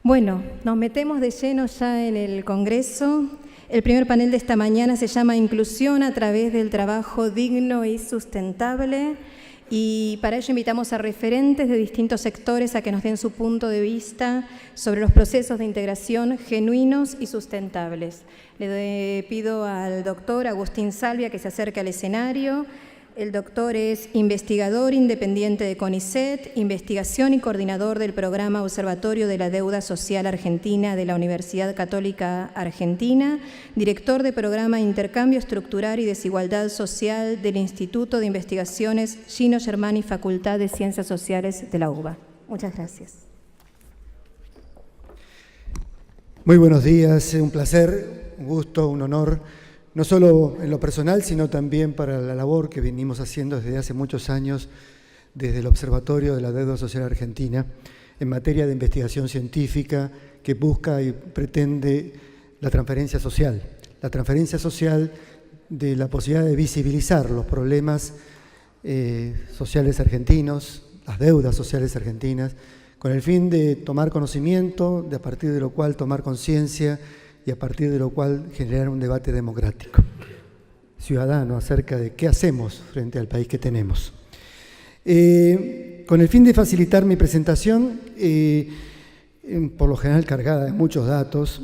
Bueno, nos metemos de lleno ya en el Congreso. El primer panel de esta mañana se llama Inclusión a través del trabajo digno y sustentable. Y para ello invitamos a referentes de distintos sectores a que nos den su punto de vista sobre los procesos de integración genuinos y sustentables. Le pido al doctor Agustín Salvia que se acerque al escenario. El doctor es investigador independiente de CONICET, investigación y coordinador del programa Observatorio de la Deuda Social Argentina de la Universidad Católica Argentina, director de programa Intercambio Estructural y Desigualdad Social del Instituto de Investigaciones Gino Germani, Facultad de Ciencias Sociales de la UBA. Muchas gracias. Muy buenos días, un placer, un gusto, un honor. No solo en lo personal, sino también para la labor que venimos haciendo desde hace muchos años desde el Observatorio de la Deuda Social Argentina en materia de investigación científica que busca y pretende la transferencia social de la posibilidad de visibilizar los problemas sociales argentinos, las deudas sociales argentinas, con el fin de tomar conocimiento, de a partir de lo cual tomar conciencia y a partir de lo cual generar un debate democrático, ciudadano, acerca de qué hacemos frente al país que tenemos. Con el fin de facilitar mi presentación, por lo general cargada de muchos datos,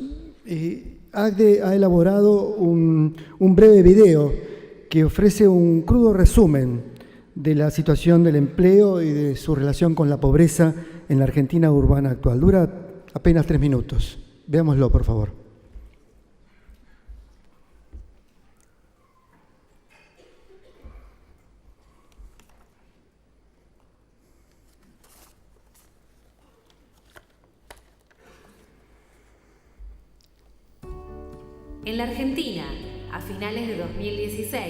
ACDE ha elaborado un breve video que ofrece un crudo resumen de la situación del empleo y de su relación con la pobreza en la Argentina urbana actual. Dura apenas 3 minutos. Veámoslo, por favor. En la Argentina, a finales de 2016,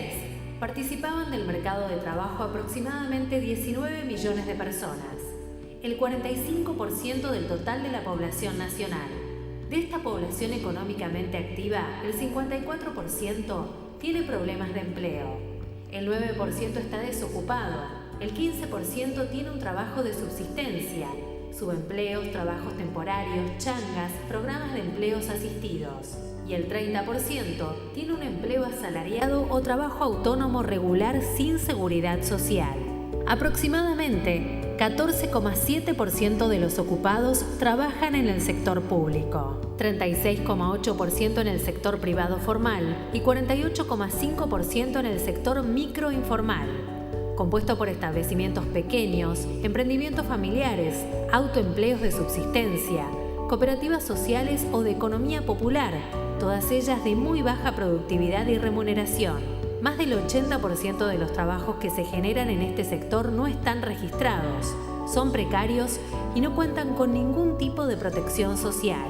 participaban del mercado de trabajo aproximadamente 19 millones de personas, el 45% del total de la población nacional. De esta población económicamente activa, el 54% tiene problemas de empleo, el 9% está desocupado, el 15% tiene un trabajo de subsistencia, subempleos, trabajos temporarios, changas, programas de empleos asistidos. Y el 30% tiene un empleo asalariado o trabajo autónomo regular sin seguridad social. Aproximadamente 14,7% de los ocupados trabajan en el sector público, 36,8% en el sector privado formal y 48,5% en el sector microinformal, compuesto por establecimientos pequeños, emprendimientos familiares, autoempleos de subsistencia, cooperativas sociales o de economía popular, todas ellas de muy baja productividad y remuneración. Más del 80% de los trabajos que se generan en este sector no están registrados, son precarios y no cuentan con ningún tipo de protección social.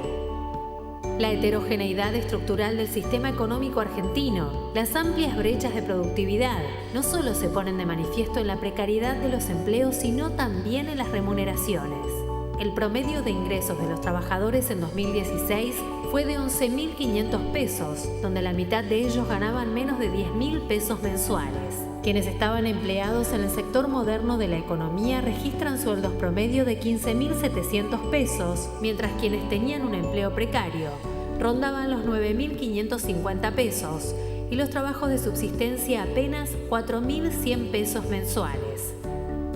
La heterogeneidad estructural del sistema económico argentino, las amplias brechas de productividad, no solo se ponen de manifiesto en la precariedad de los empleos, sino también en las remuneraciones. El promedio de ingresos de los trabajadores en 2016 fue de 11.500 pesos, donde la mitad de ellos ganaban menos de 10.000 pesos mensuales. Quienes estaban empleados en el sector moderno de la economía registran sueldos promedio de 15.700 pesos, mientras quienes tenían un empleo precario rondaban los 9.550 pesos y los trabajos de subsistencia apenas 4.100 pesos mensuales.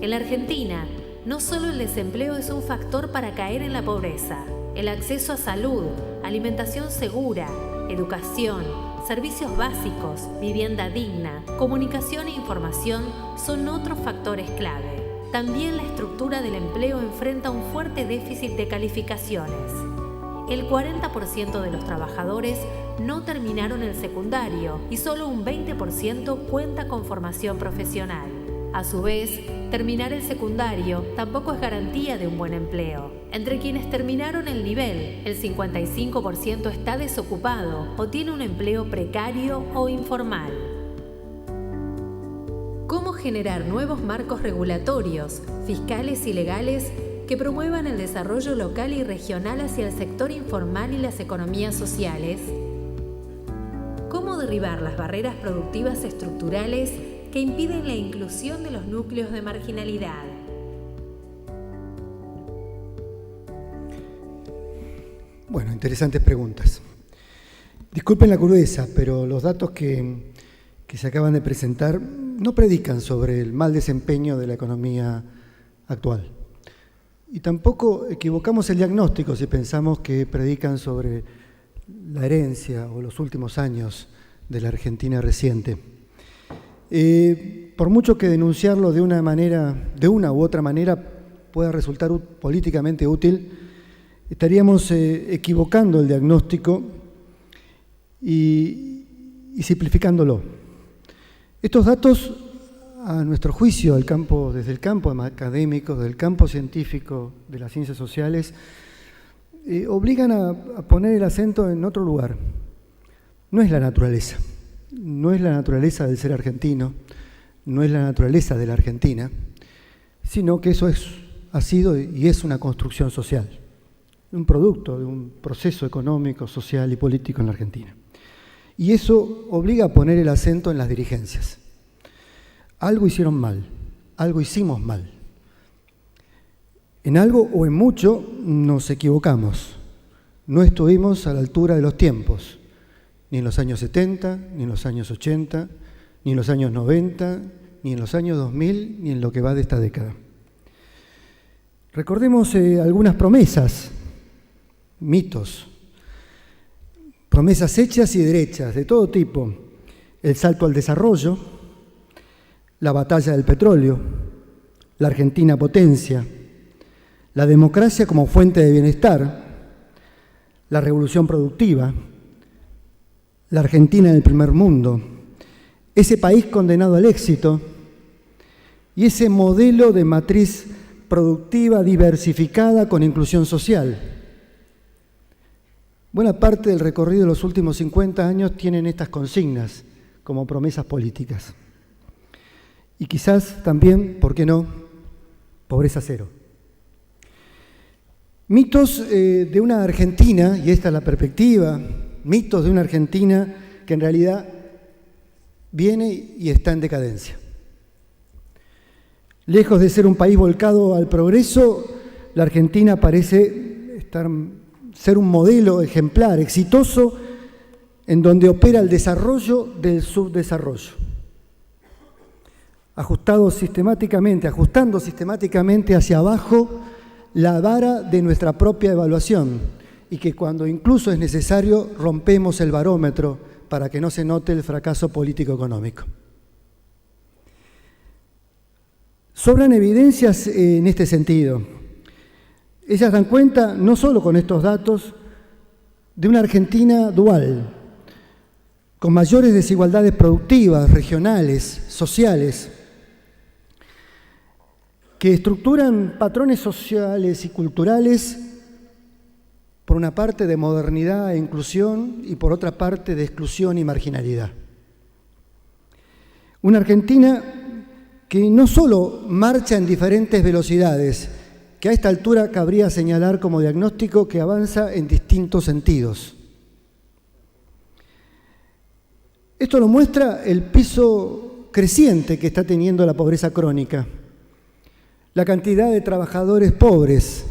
En la Argentina, no solo el desempleo es un factor para caer en la pobreza. El acceso a salud, alimentación segura, educación, servicios básicos, vivienda digna, comunicación e información son otros factores clave. También la estructura del empleo enfrenta un fuerte déficit de calificaciones. El 40% de los trabajadores no terminaron el secundario y solo un 20% cuenta con formación profesional. A su vez, terminar el secundario tampoco es garantía de un buen empleo. Entre quienes terminaron el nivel, el 55% está desocupado o tiene un empleo precario o informal. ¿Cómo generar nuevos marcos regulatorios, fiscales y legales que promuevan el desarrollo local y regional hacia el sector informal y las economías sociales? ¿Cómo derribar las barreras productivas estructurales que impiden la inclusión de los núcleos de marginalidad? Bueno, interesantes preguntas. Disculpen la crudeza, pero los datos que se acaban de presentar no predican sobre el mal desempeño de la economía actual. Y tampoco equivocamos el diagnóstico si pensamos que predican sobre la herencia o los últimos años de la Argentina reciente. Por mucho que denunciarlo de una u otra manera pueda resultar políticamente útil, estaríamos equivocando el diagnóstico y simplificándolo. Estos datos, a nuestro juicio, desde el campo académico, del campo científico de las ciencias sociales, obligan a poner el acento en otro lugar. No es la naturaleza del ser argentino, no es la naturaleza de la Argentina, sino que eso ha sido y es una construcción social, un producto de un proceso económico, social y político en la Argentina. Y eso obliga a poner el acento en las dirigencias. Algo hicieron mal, algo hicimos mal. En algo o en mucho nos equivocamos. No estuvimos a la altura de los tiempos, ni en los años 70, ni en los años 80, ni en los años 90, ni en los años 2000, ni en lo que va de esta década. Recordemos algunas promesas, mitos, promesas hechas y derechas, de todo tipo. El salto al desarrollo, la batalla del petróleo, la Argentina potencia, la democracia como fuente de bienestar, la revolución productiva, la Argentina en el primer mundo, ese país condenado al éxito y ese modelo de matriz productiva diversificada con inclusión social. Buena parte del recorrido de los últimos 50 años tienen estas consignas como promesas políticas. Y quizás también, ¿por qué no?, pobreza cero. Mitos de una Argentina, y esta es la perspectiva, mitos de una Argentina que en realidad viene y está en decadencia. Lejos de ser un país volcado al progreso, la Argentina parece ser un modelo ejemplar, exitoso, en donde opera el desarrollo del subdesarrollo. Ajustando sistemáticamente hacia abajo la vara de nuestra propia evaluación y que cuando incluso es necesario rompemos el barómetro para que no se note el fracaso político-económico. Sobran evidencias en este sentido. Ellas dan cuenta, no solo con estos datos, de una Argentina dual, con mayores desigualdades productivas, regionales, sociales, que estructuran patrones sociales y culturales, por una parte de modernidad e inclusión y por otra parte de exclusión y marginalidad. Una Argentina que no solo marcha en diferentes velocidades, que a esta altura cabría señalar como diagnóstico que avanza en distintos sentidos. Esto lo muestra el piso creciente que está teniendo la pobreza crónica, la cantidad de trabajadores pobres,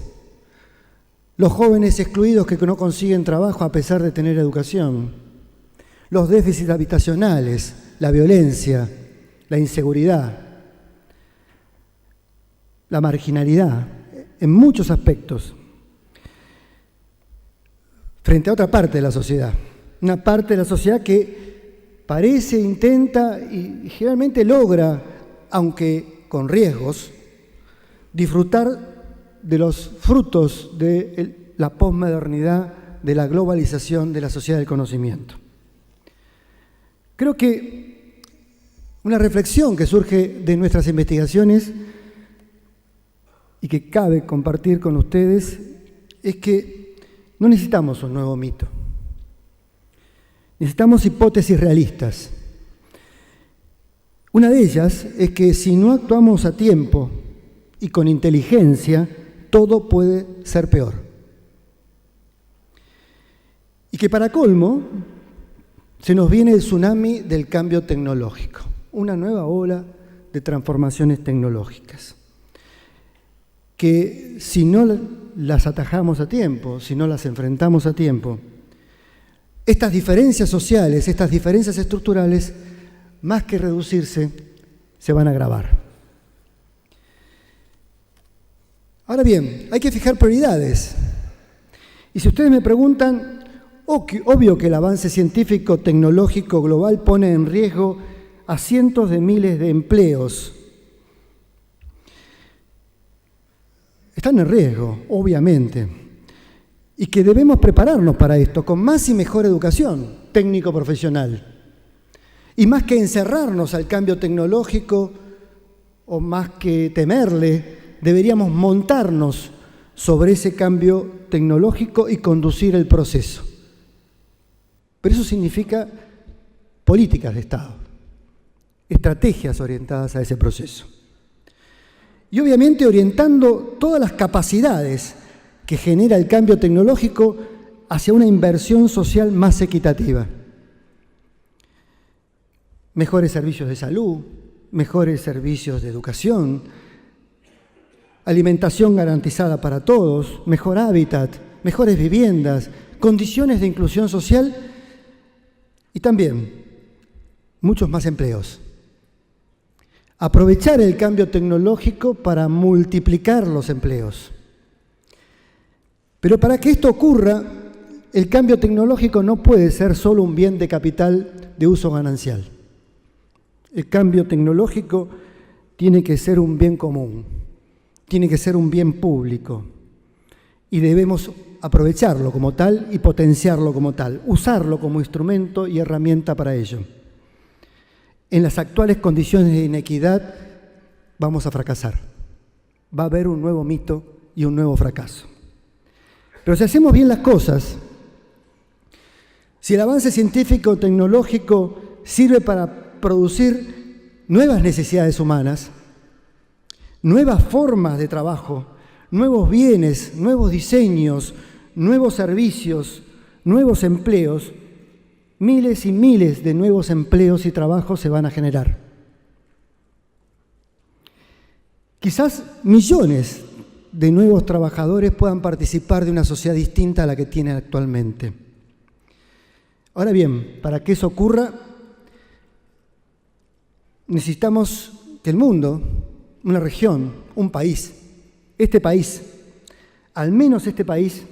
los jóvenes excluidos que no consiguen trabajo a pesar de tener educación, los déficits habitacionales, la violencia, la inseguridad, la marginalidad, en muchos aspectos, frente a otra parte de la sociedad, una parte de la sociedad que parece, intenta y generalmente logra, aunque con riesgos, disfrutar de los frutos de la posmodernidad, de la globalización de la sociedad del conocimiento. Creo que una reflexión que surge de nuestras investigaciones y que cabe compartir con ustedes es que no necesitamos un nuevo mito. Necesitamos hipótesis realistas. Una de ellas es que si no actuamos a tiempo y con inteligencia, todo puede ser peor. Y que para colmo, se nos viene el tsunami del cambio tecnológico, una nueva ola de transformaciones tecnológicas. que si no las atajamos a tiempo, si no las enfrentamos a tiempo, estas diferencias sociales, estas diferencias estructurales, más que reducirse, se van a agravar. Ahora bien, hay que fijar prioridades. Y si ustedes me preguntan, obvio que el avance científico tecnológico global pone en riesgo a cientos de miles de empleos. Están en riesgo, obviamente, y que debemos prepararnos para esto con más y mejor educación técnico-profesional. Y más que encerrarnos al cambio tecnológico o más que temerle, deberíamos montarnos sobre ese cambio tecnológico y conducir el proceso. Pero eso significa políticas de Estado, estrategias orientadas a ese proceso. Y obviamente orientando todas las capacidades que genera el cambio tecnológico hacia una inversión social más equitativa. Mejores servicios de salud, mejores servicios de educación, alimentación garantizada para todos, mejor hábitat, mejores viviendas, condiciones de inclusión social y también muchos más empleos. Aprovechar el cambio tecnológico para multiplicar los empleos. Pero para que esto ocurra, el cambio tecnológico no puede ser solo un bien de capital de uso ganancial. El cambio tecnológico tiene que ser un bien común, tiene que ser un bien público y debemos aprovecharlo como tal y potenciarlo como tal, usarlo como instrumento y herramienta para ello. En las actuales condiciones de inequidad vamos a fracasar. Va a haber un nuevo mito y un nuevo fracaso. Pero si hacemos bien las cosas, si el avance científico tecnológico sirve para producir nuevas necesidades humanas, nuevas formas de trabajo, nuevos bienes, nuevos diseños, nuevos servicios, nuevos empleos, miles y miles de nuevos empleos y trabajos se van a generar. Quizás millones de nuevos trabajadores puedan participar de una sociedad distinta a la que tienen actualmente. Ahora bien, para que eso ocurra, necesitamos que el mundo, una región, un país, este país, al menos este país,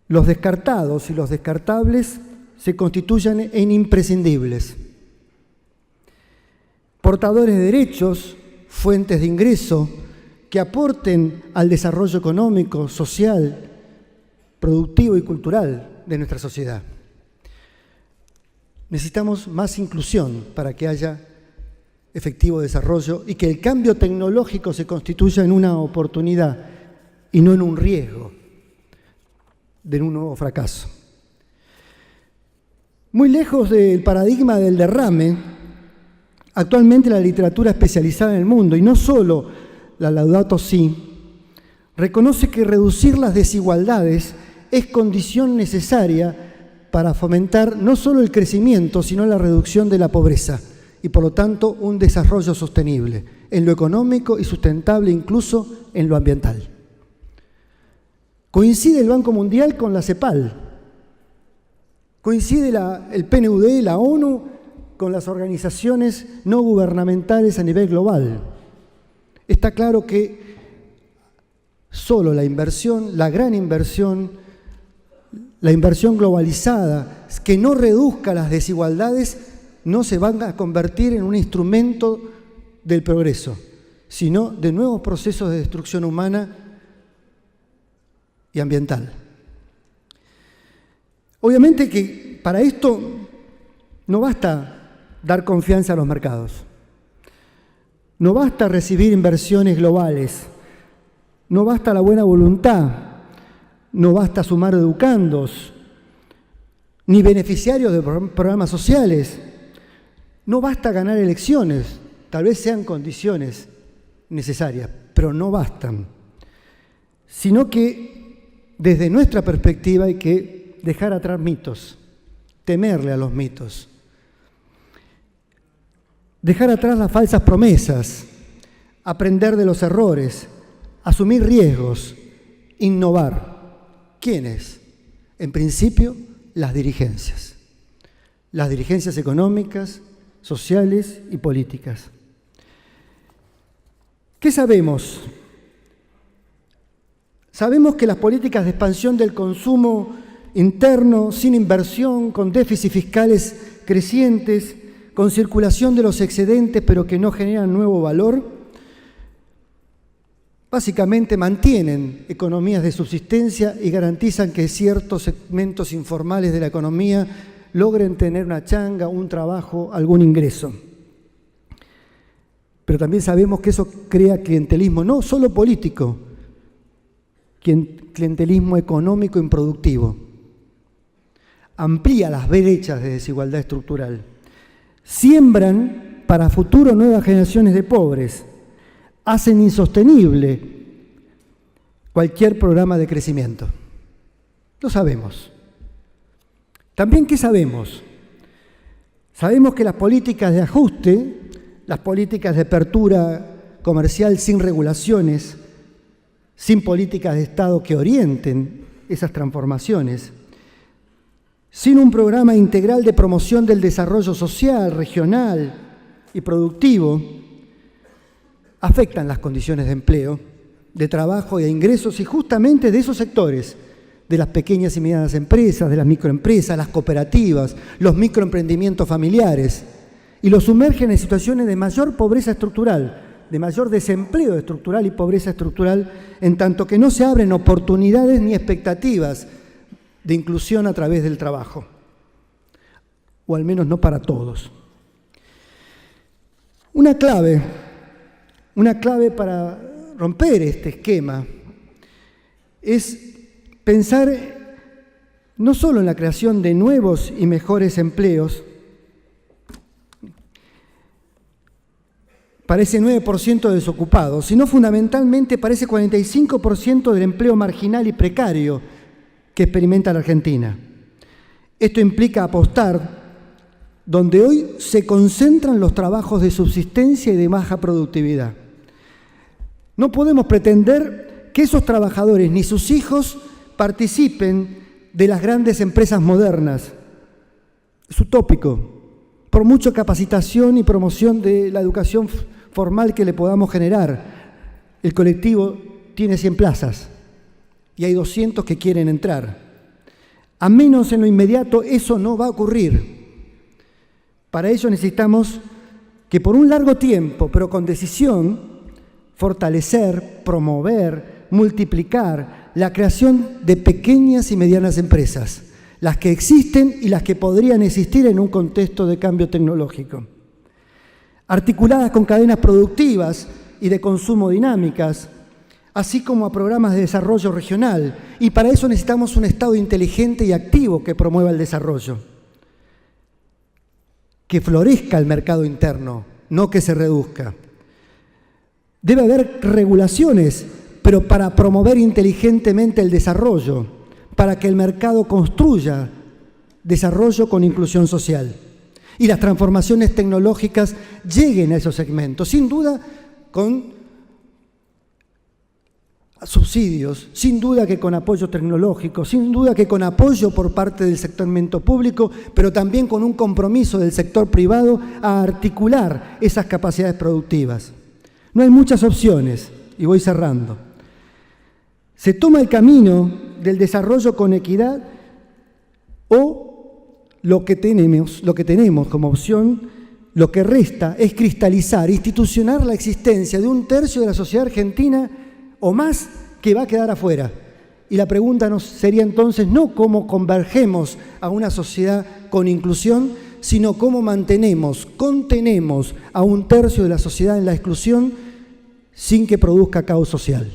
los descartados y los descartables se constituyan en imprescindibles. Portadores de derechos, fuentes de ingreso, que aporten al desarrollo económico, social, productivo y cultural de nuestra sociedad. Necesitamos más inclusión para que haya efectivo desarrollo y que el cambio tecnológico se constituya en una oportunidad y no en un riesgo de un nuevo fracaso. Muy lejos del paradigma del derrame, actualmente la literatura especializada en el mundo, y no solo la Laudato Si, reconoce que reducir las desigualdades es condición necesaria para fomentar no solo el crecimiento, sino la reducción de la pobreza y, por lo tanto, un desarrollo sostenible en lo económico y sustentable incluso en lo ambiental. Coincide el Banco Mundial con la CEPAL, coincide el PNUD, la ONU, con las organizaciones no gubernamentales a nivel global. Está claro que solo la inversión, la gran inversión, la inversión globalizada, que no reduzca las desigualdades, no se van a convertir en un instrumento del progreso, sino de nuevos procesos de destrucción humana y ambiental. Obviamente que para esto no basta dar confianza a los mercados, no basta recibir inversiones globales, no basta la buena voluntad, no basta sumar educandos, ni beneficiarios de programas sociales, no basta ganar elecciones, tal vez sean condiciones necesarias, pero no bastan, sino que desde nuestra perspectiva hay que dejar atrás mitos, temerle a los mitos, dejar atrás las falsas promesas, aprender de los errores, asumir riesgos, innovar. ¿Quiénes? En principio, las dirigencias económicas, sociales y políticas. ¿Qué sabemos? Sabemos que las políticas de expansión del consumo interno, sin inversión, con déficits fiscales crecientes, con circulación de los excedentes pero que no generan nuevo valor, básicamente mantienen economías de subsistencia y garantizan que ciertos segmentos informales de la economía logren tener una changa, un trabajo, algún ingreso. Pero también sabemos que eso crea clientelismo, no solo político, clientelismo económico improductivo. Amplía las brechas de desigualdad estructural. Siembran para futuro nuevas generaciones de pobres. Hacen insostenible cualquier programa de crecimiento. Lo sabemos. También, ¿qué sabemos? Sabemos que las políticas de ajuste, las políticas de apertura comercial sin regulaciones, sin políticas de Estado que orienten esas transformaciones, sin un programa integral de promoción del desarrollo social, regional y productivo, afectan las condiciones de empleo, de trabajo y de ingresos, y justamente de esos sectores, de las pequeñas y medianas empresas, de las microempresas, las cooperativas, los microemprendimientos familiares, y los sumergen en situaciones de mayor pobreza estructural, de mayor desempleo estructural y pobreza estructural, en tanto que no se abren oportunidades ni expectativas de inclusión a través del trabajo, o al menos no para todos. Una clave para romper este esquema es pensar no solo en la creación de nuevos y mejores empleos para ese 9% de desocupados, sino fundamentalmente para ese 45% del empleo marginal y precario que experimenta la Argentina. Esto implica apostar donde hoy se concentran los trabajos de subsistencia y de baja productividad. No podemos pretender que esos trabajadores ni sus hijos participen de las grandes empresas modernas. Es utópico. Por mucha capacitación y promoción de la educación formal que le podamos generar, el colectivo tiene 100 plazas y hay 200 que quieren entrar. A menos en lo inmediato eso no va a ocurrir. Para ello necesitamos que por un largo tiempo, pero con decisión, fortalecer, promover, multiplicar la creación de pequeñas y medianas empresas, las que existen y las que podrían existir en un contexto de cambio tecnológico, articuladas con cadenas productivas y de consumo dinámicas, así como a programas de desarrollo regional, y para eso necesitamos un Estado inteligente y activo que promueva el desarrollo, que florezca el mercado interno, no que se reduzca. Debe haber regulaciones, pero para promover inteligentemente el desarrollo, para que el mercado construya desarrollo con inclusión social y las transformaciones tecnológicas lleguen a esos segmentos, sin duda con subsidios, sin duda que con apoyo tecnológico, sin duda que con apoyo por parte del segmento público, pero también con un compromiso del sector privado a articular esas capacidades productivas. No hay muchas opciones, y voy cerrando. Se toma el camino del desarrollo con equidad o lo que tenemos como opción, lo que resta es cristalizar, institucionar la existencia de un tercio de la sociedad argentina o más que va a quedar afuera. Y la pregunta sería entonces no cómo convergemos a una sociedad con inclusión, sino cómo contenemos a un tercio de la sociedad en la exclusión sin que produzca caos social.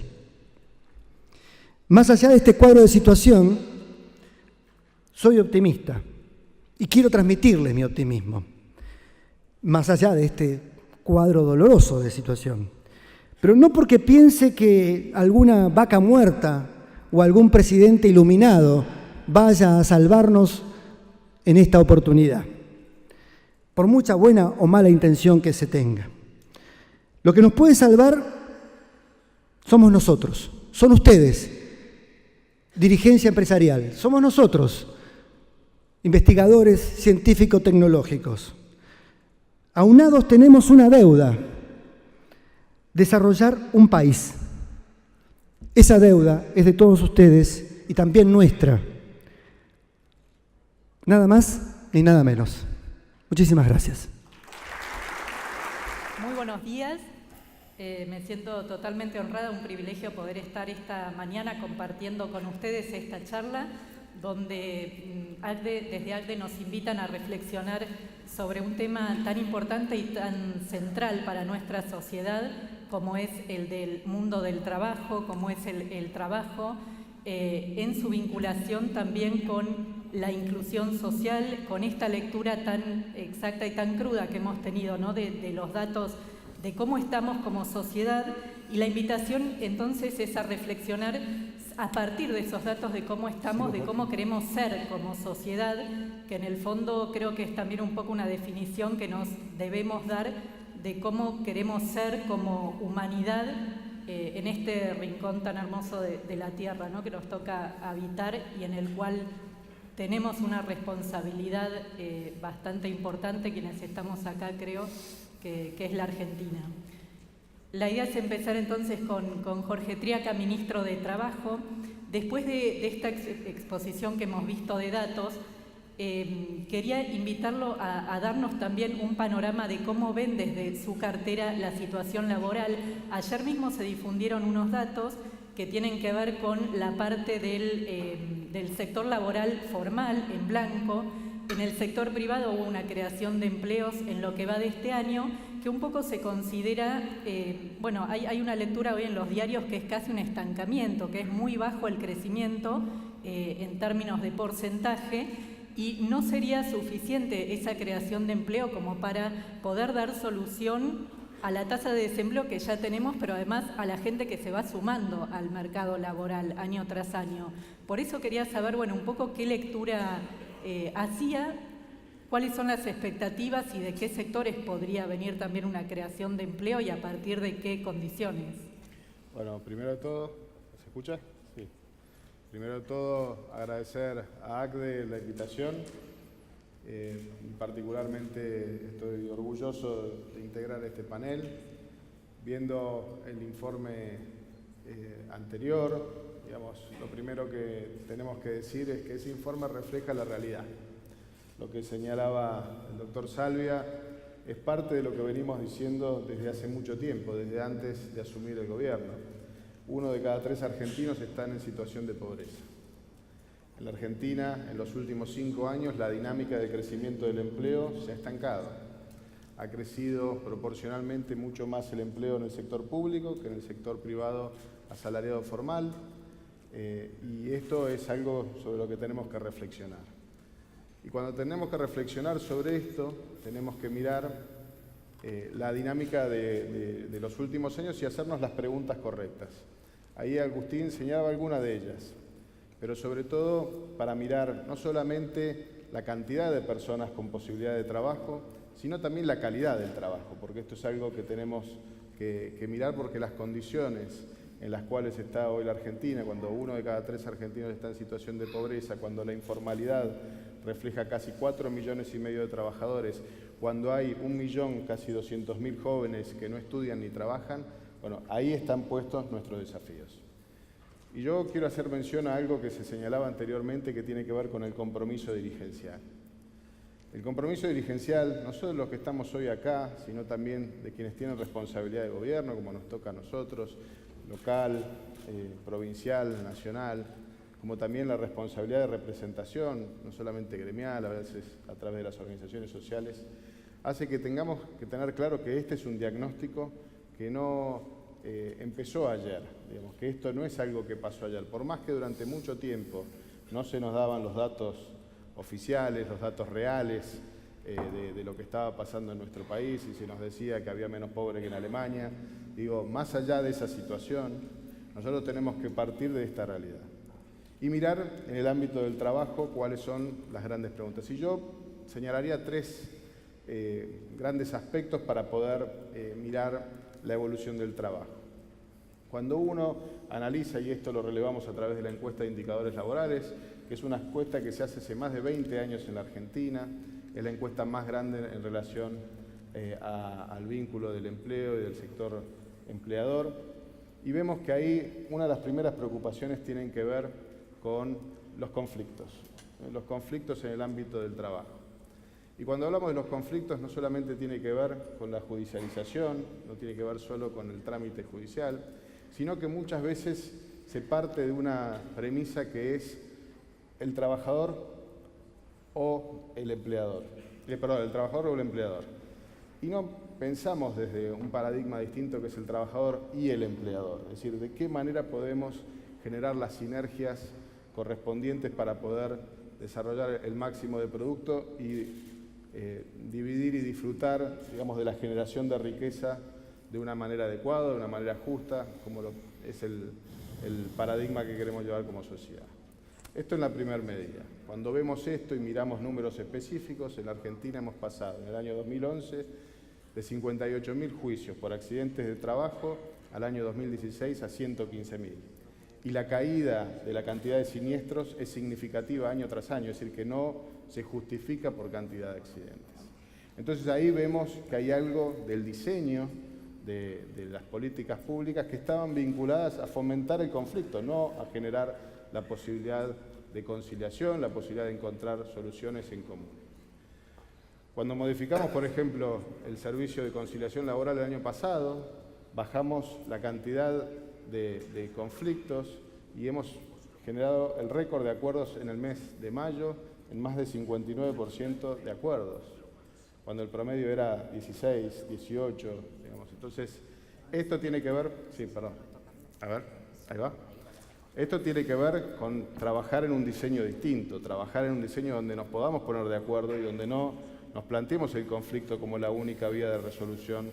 Más allá de este cuadro de situación, soy optimista y quiero transmitirles mi optimismo, más allá de este cuadro doloroso de situación. Pero no porque piense que alguna vaca muerta o algún presidente iluminado vaya a salvarnos en esta oportunidad, por mucha buena o mala intención que se tenga. Lo que nos puede salvar somos nosotros, son ustedes, dirigencia empresarial, somos nosotros, investigadores científico-tecnológicos. Aunados tenemos una deuda, desarrollar un país. Esa deuda es de todos ustedes y también nuestra. Nada más ni nada menos. Muchísimas gracias. Muy buenos días. Me siento totalmente honrada, un privilegio poder estar esta mañana compartiendo con ustedes esta charla donde desde ACDE nos invitan a reflexionar sobre un tema tan importante y tan central para nuestra sociedad como es el del mundo del trabajo, como es el trabajo, en su vinculación también con la inclusión social, con esta lectura tan exacta y tan cruda que hemos tenido, ¿no? de los datos de cómo estamos como sociedad, y la invitación entonces es a reflexionar a partir de esos datos de cómo estamos, de cómo queremos ser como sociedad, que en el fondo creo que es también un poco una definición que nos debemos dar de cómo queremos ser como humanidad en este rincón tan hermoso de la Tierra, ¿no? que nos toca habitar y en el cual tenemos una responsabilidad bastante importante quienes estamos acá, creo, que es la Argentina. La idea es empezar entonces con Jorge Triaca, ministro de Trabajo. Después de esta exposición que hemos visto de datos, quería invitarlo a darnos también un panorama de cómo ven desde su cartera la situación laboral. Ayer mismo se difundieron unos datos que tienen que ver con la parte del sector laboral formal, en blanco. En el sector privado hubo una creación de empleos en lo que va de este año, que un poco se considera, bueno, hay una lectura hoy en los diarios que es casi un estancamiento, que es muy bajo el crecimiento en términos de porcentaje, y no sería suficiente esa creación de empleo como para poder dar solución a la tasa de desempleo que ya tenemos, pero además a la gente que se va sumando al mercado laboral año tras año. Por eso quería saber, bueno, un poco qué lectura hacía, cuáles son las expectativas y de qué sectores podría venir también una creación de empleo y a partir de qué condiciones. Bueno, primero de todo, ¿se escucha? Sí. Primero de todo, agradecer a ACDE la invitación. Particularmente estoy orgulloso de integrar este panel. Viendo el informe anterior, digamos, lo primero que tenemos que decir es que ese informe refleja la realidad. Lo que señalaba el doctor Salvia es parte de lo que venimos diciendo desde hace mucho tiempo, desde antes de asumir el gobierno. 1 de cada 3 argentinos están en situación de pobreza. En la Argentina, en los últimos 5 años, la dinámica de crecimiento del empleo se ha estancado. Ha crecido proporcionalmente mucho más el empleo en el sector público que en el sector privado asalariado formal. Y esto es algo sobre lo que tenemos que reflexionar. Y cuando tenemos que reflexionar sobre esto, tenemos que mirar la dinámica de los últimos años y hacernos las preguntas correctas. Ahí Agustín señalaba alguna de ellas, pero sobre todo para mirar no solamente la cantidad de personas con posibilidad de trabajo, sino también la calidad del trabajo, porque esto es algo que tenemos que mirar, porque las condiciones en las cuales está hoy la Argentina, cuando 1 de cada 3 argentinos está en situación de pobreza, cuando la informalidad refleja casi 4,5 millones de trabajadores, cuando hay 1 millón, casi 200.000 jóvenes que no estudian ni trabajan, bueno, ahí están puestos nuestros desafíos. Y yo quiero hacer mención a algo que se señalaba anteriormente que tiene que ver con el compromiso dirigencial. El compromiso dirigencial, no solo de los que estamos hoy acá, sino también de quienes tienen responsabilidad de gobierno, como nos toca a nosotros, local, provincial, nacional, como también la responsabilidad de representación, no solamente gremial, a veces a través de las organizaciones sociales, hace que tengamos que tener claro que este es un diagnóstico que no empezó ayer, digamos, que esto no es algo que pasó ayer, por más que durante mucho tiempo no se nos daban los datos oficiales, los datos reales de lo que estaba pasando en nuestro país y se nos decía que había menos pobres que en Alemania. Digo, más allá de esa situación, nosotros tenemos que partir de esta realidad y mirar en el ámbito del trabajo cuáles son las grandes preguntas. Y yo señalaría 3 grandes aspectos para poder mirar la evolución del trabajo. Cuando uno analiza, y esto lo relevamos a través de la encuesta de indicadores laborales, que es una encuesta que se hace hace más de 20 años en la Argentina, es la encuesta más grande en relación al vínculo del empleo y del sector empleador, y vemos que ahí una de las primeras preocupaciones tienen que ver con los conflictos en el ámbito del trabajo. Y cuando hablamos de los conflictos no solamente tiene que ver con la judicialización, no tiene que ver solo con el trámite judicial, sino que muchas veces se parte de una premisa que es el trabajador o el empleador. El trabajador o el empleador. Y no pensamos desde un paradigma distinto que es el trabajador y el empleador. Es decir, de qué manera podemos generar las sinergias correspondientes para poder desarrollar el máximo de producto y dividir y disfrutar, digamos, de la generación de riqueza de una manera adecuada, de una manera justa, como es el paradigma que queremos llevar como sociedad. Esto en la primera medida. Cuando vemos esto y miramos números específicos, en la Argentina hemos pasado en el año 2011 de 58.000 juicios por accidentes de trabajo al año 2016 a 115.000. Y la caída de la cantidad de siniestros es significativa año tras año, es decir, que no se justifica por cantidad de accidentes. Entonces ahí vemos que hay algo del diseño de las políticas públicas que estaban vinculadas a fomentar el conflicto, no a generar la posibilidad de conciliación, la posibilidad de encontrar soluciones en común. Cuando modificamos, por ejemplo, el servicio de conciliación laboral el año pasado, bajamos la cantidad de conflictos y hemos generado el récord de acuerdos en el mes de mayo en más de 59% de acuerdos, cuando el promedio era 16, 18, digamos. Entonces, esto tiene que ver, sí, perdón, a ver, ahí va. Esto tiene que ver con trabajar en un diseño distinto, trabajar en un diseño donde nos podamos poner de acuerdo y donde no nos planteemos el conflicto como la única vía de resolución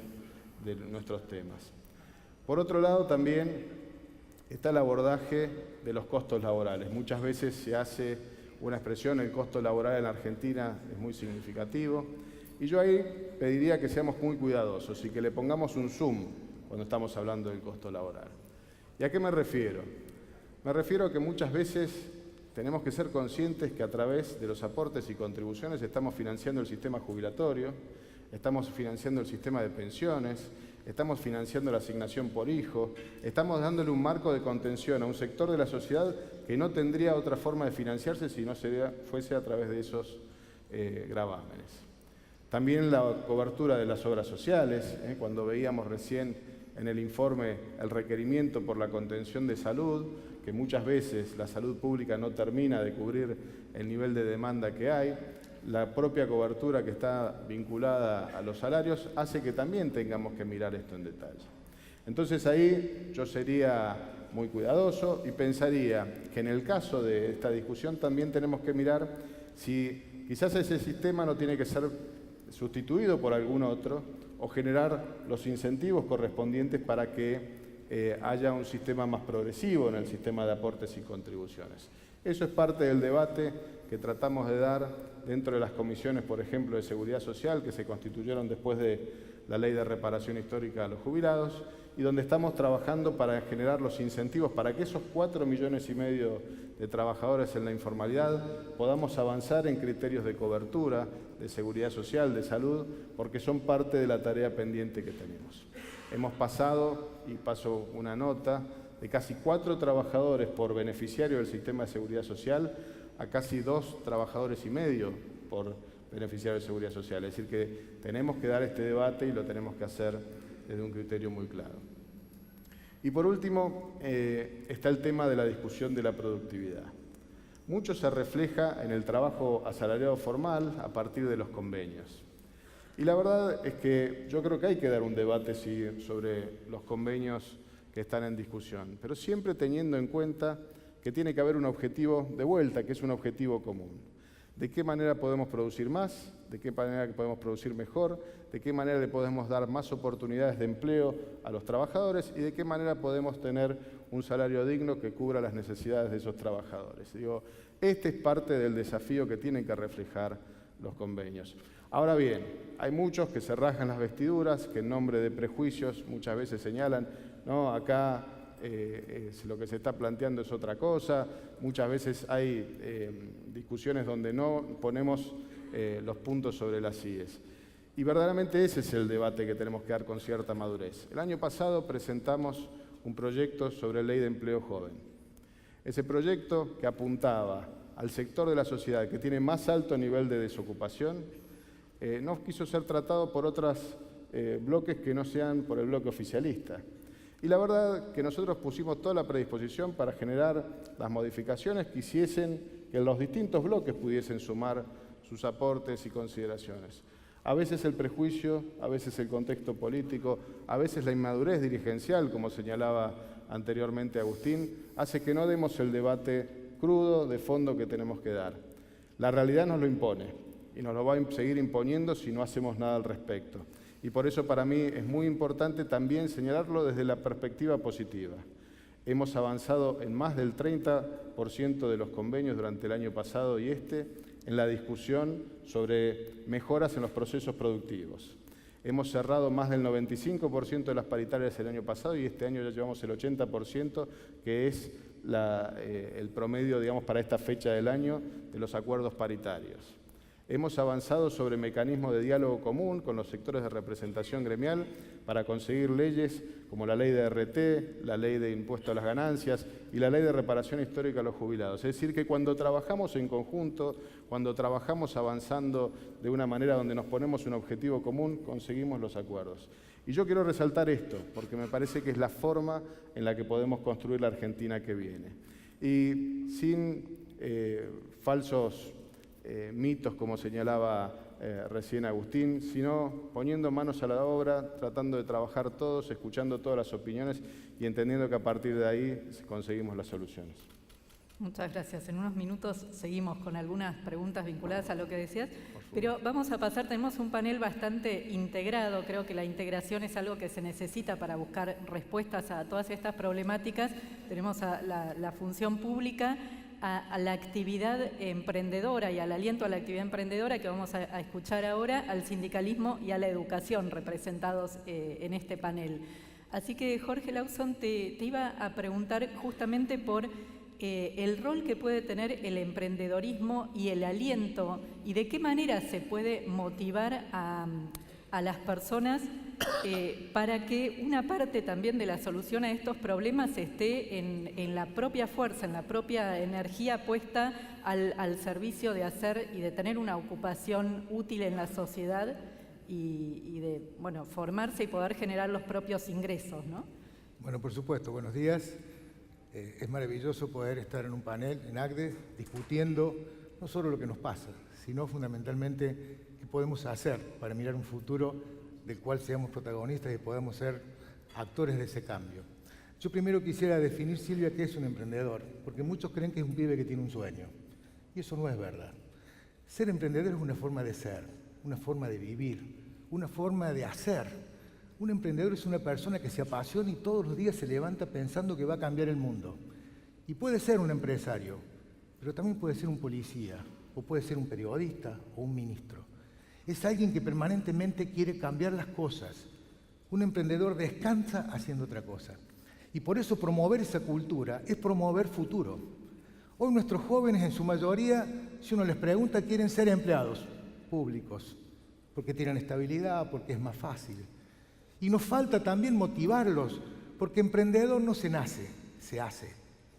de nuestros temas. Por otro lado, también está el abordaje de los costos laborales. Muchas veces se hace una expresión, el costo laboral en la Argentina es muy significativo, y yo ahí pediría que seamos muy cuidadosos y que le pongamos un zoom cuando estamos hablando del costo laboral. ¿Y a qué me refiero? Me refiero a que muchas veces tenemos que ser conscientes que a través de los aportes y contribuciones estamos financiando el sistema jubilatorio, estamos financiando el sistema de pensiones, estamos financiando la asignación por hijo, estamos dándole un marco de contención a un sector de la sociedad que no tendría otra forma de financiarse si no fuese a través de esos gravámenes. También la cobertura de las obras sociales, cuando veíamos recién en el informe el requerimiento por la contención de salud, que muchas veces la salud pública no termina de cubrir el nivel de demanda que hay, la propia cobertura que está vinculada a los salarios hace que también tengamos que mirar esto en detalle. Entonces ahí yo sería muy cuidadoso y pensaría que en el caso de esta discusión también tenemos que mirar si quizás ese sistema no tiene que ser sustituido por algún otro o generar los incentivos correspondientes para que haya un sistema más progresivo en el sistema de aportes y contribuciones. Eso es parte del debate que tratamos de dar dentro de las comisiones, por ejemplo, de seguridad social, que se constituyeron después de la ley de reparación histórica a los jubilados, y donde estamos trabajando para generar los incentivos para que esos 4,5 millones de trabajadores en la informalidad podamos avanzar en criterios de cobertura, de seguridad social, de salud, porque son parte de la tarea pendiente que tenemos. Hemos pasado, y paso una nota, de casi 4 trabajadores por beneficiario del sistema de seguridad social a casi 2,5 trabajadores por beneficiario de seguridad social. Es decir, que tenemos que dar este debate y lo tenemos que hacer desde un criterio muy claro. Y por último, está el tema de la discusión de la productividad. Mucho se refleja en el trabajo asalariado formal a partir de los convenios. Y la verdad es que yo creo que hay que dar un debate sobre los convenios que están en discusión, pero siempre teniendo en cuenta que tiene que haber un objetivo de vuelta, que es un objetivo común. ¿De qué manera podemos producir más? ¿De qué manera podemos producir mejor? ¿De qué manera le podemos dar más oportunidades de empleo a los trabajadores? ¿Y de qué manera podemos tener un salario digno que cubra las necesidades de esos trabajadores? Digo, este es parte del desafío que tienen que reflejar los convenios. Ahora bien, hay muchos que se rasgan las vestiduras, que en nombre de prejuicios muchas veces señalan, no, acá lo que se está planteando es otra cosa. Muchas veces hay discusiones donde no ponemos los puntos sobre las IES. Y verdaderamente ese es el debate que tenemos que dar con cierta madurez. El año pasado presentamos un proyecto sobre ley de empleo joven. Ese proyecto que apuntaba al sector de la sociedad que tiene más alto nivel de desocupación, no quiso ser tratado por otros bloques que no sean por el bloque oficialista. Y la verdad que nosotros pusimos toda la predisposición para generar las modificaciones que hiciesen que los distintos bloques pudiesen sumar sus aportes y consideraciones. A veces el prejuicio, a veces el contexto político, a veces la inmadurez dirigencial, como señalaba anteriormente Agustín, hace que no demos el debate crudo, de fondo que tenemos que dar. La realidad nos lo impone y nos lo va a seguir imponiendo si no hacemos nada al respecto. Y por eso para mí es muy importante también señalarlo desde la perspectiva positiva. Hemos avanzado en más del 30% de los convenios durante el año pasado y en la discusión sobre mejoras en los procesos productivos. Hemos cerrado más del 95% de las paritarias el año pasado y este año ya llevamos el 80%, que es el promedio, digamos, para esta fecha del año de los acuerdos paritarios. Hemos avanzado sobre mecanismos de diálogo común con los sectores de representación gremial para conseguir leyes como la ley de RT, la ley de impuesto a las ganancias y la ley de reparación histórica a los jubilados. Es decir, que cuando trabajamos en conjunto, cuando trabajamos avanzando de una manera donde nos ponemos un objetivo común, conseguimos los acuerdos. Y yo quiero resaltar esto, porque me parece que es la forma en la que podemos construir la Argentina que viene. Y sin falsos mitos, como señalaba recién Agustín, sino poniendo manos a la obra, tratando de trabajar todos, escuchando todas las opiniones y entendiendo que a partir de ahí conseguimos las soluciones. Muchas gracias. En unos minutos seguimos con algunas preguntas vinculadas a lo que decías, pero vamos a pasar, tenemos un panel bastante integrado, creo que la integración es algo que se necesita para buscar respuestas a todas estas problemáticas. Tenemos a la función pública, a la actividad emprendedora y al aliento a la actividad emprendedora que vamos a escuchar ahora, al sindicalismo y a la educación representados en este panel. Así que Jorge Lawson, te iba a preguntar justamente por el rol que puede tener el emprendedorismo y el aliento y de qué manera se puede motivar a las personas para que una parte también de la solución a estos problemas esté en la propia fuerza, en la propia energía puesta al servicio de hacer y de tener una ocupación útil en la sociedad y de, bueno, formarse y poder generar los propios ingresos, ¿no? Bueno, por supuesto, buenos días. Es maravilloso poder estar en un panel en ACDE discutiendo no solo lo que nos pasa, sino fundamentalmente qué podemos hacer para mirar un futuro del cual seamos protagonistas y podamos ser actores de ese cambio. Yo primero quisiera definir, Silvia, qué es un emprendedor, porque muchos creen que es un pibe que tiene un sueño, y eso no es verdad. Ser emprendedor es una forma de ser, una forma de vivir, una forma de hacer. Un emprendedor es una persona que se apasiona y todos los días se levanta pensando que va a cambiar el mundo. Y puede ser un empresario, pero también puede ser un policía, o puede ser un periodista o un ministro. Es alguien que permanentemente quiere cambiar las cosas. Un emprendedor descansa haciendo otra cosa. Y por eso promover esa cultura es promover futuro. Hoy nuestros jóvenes, en su mayoría, si uno les pregunta, quieren ser empleados públicos, porque tienen estabilidad, porque es más fácil. Y nos falta también motivarlos, porque emprendedor no se nace, se hace.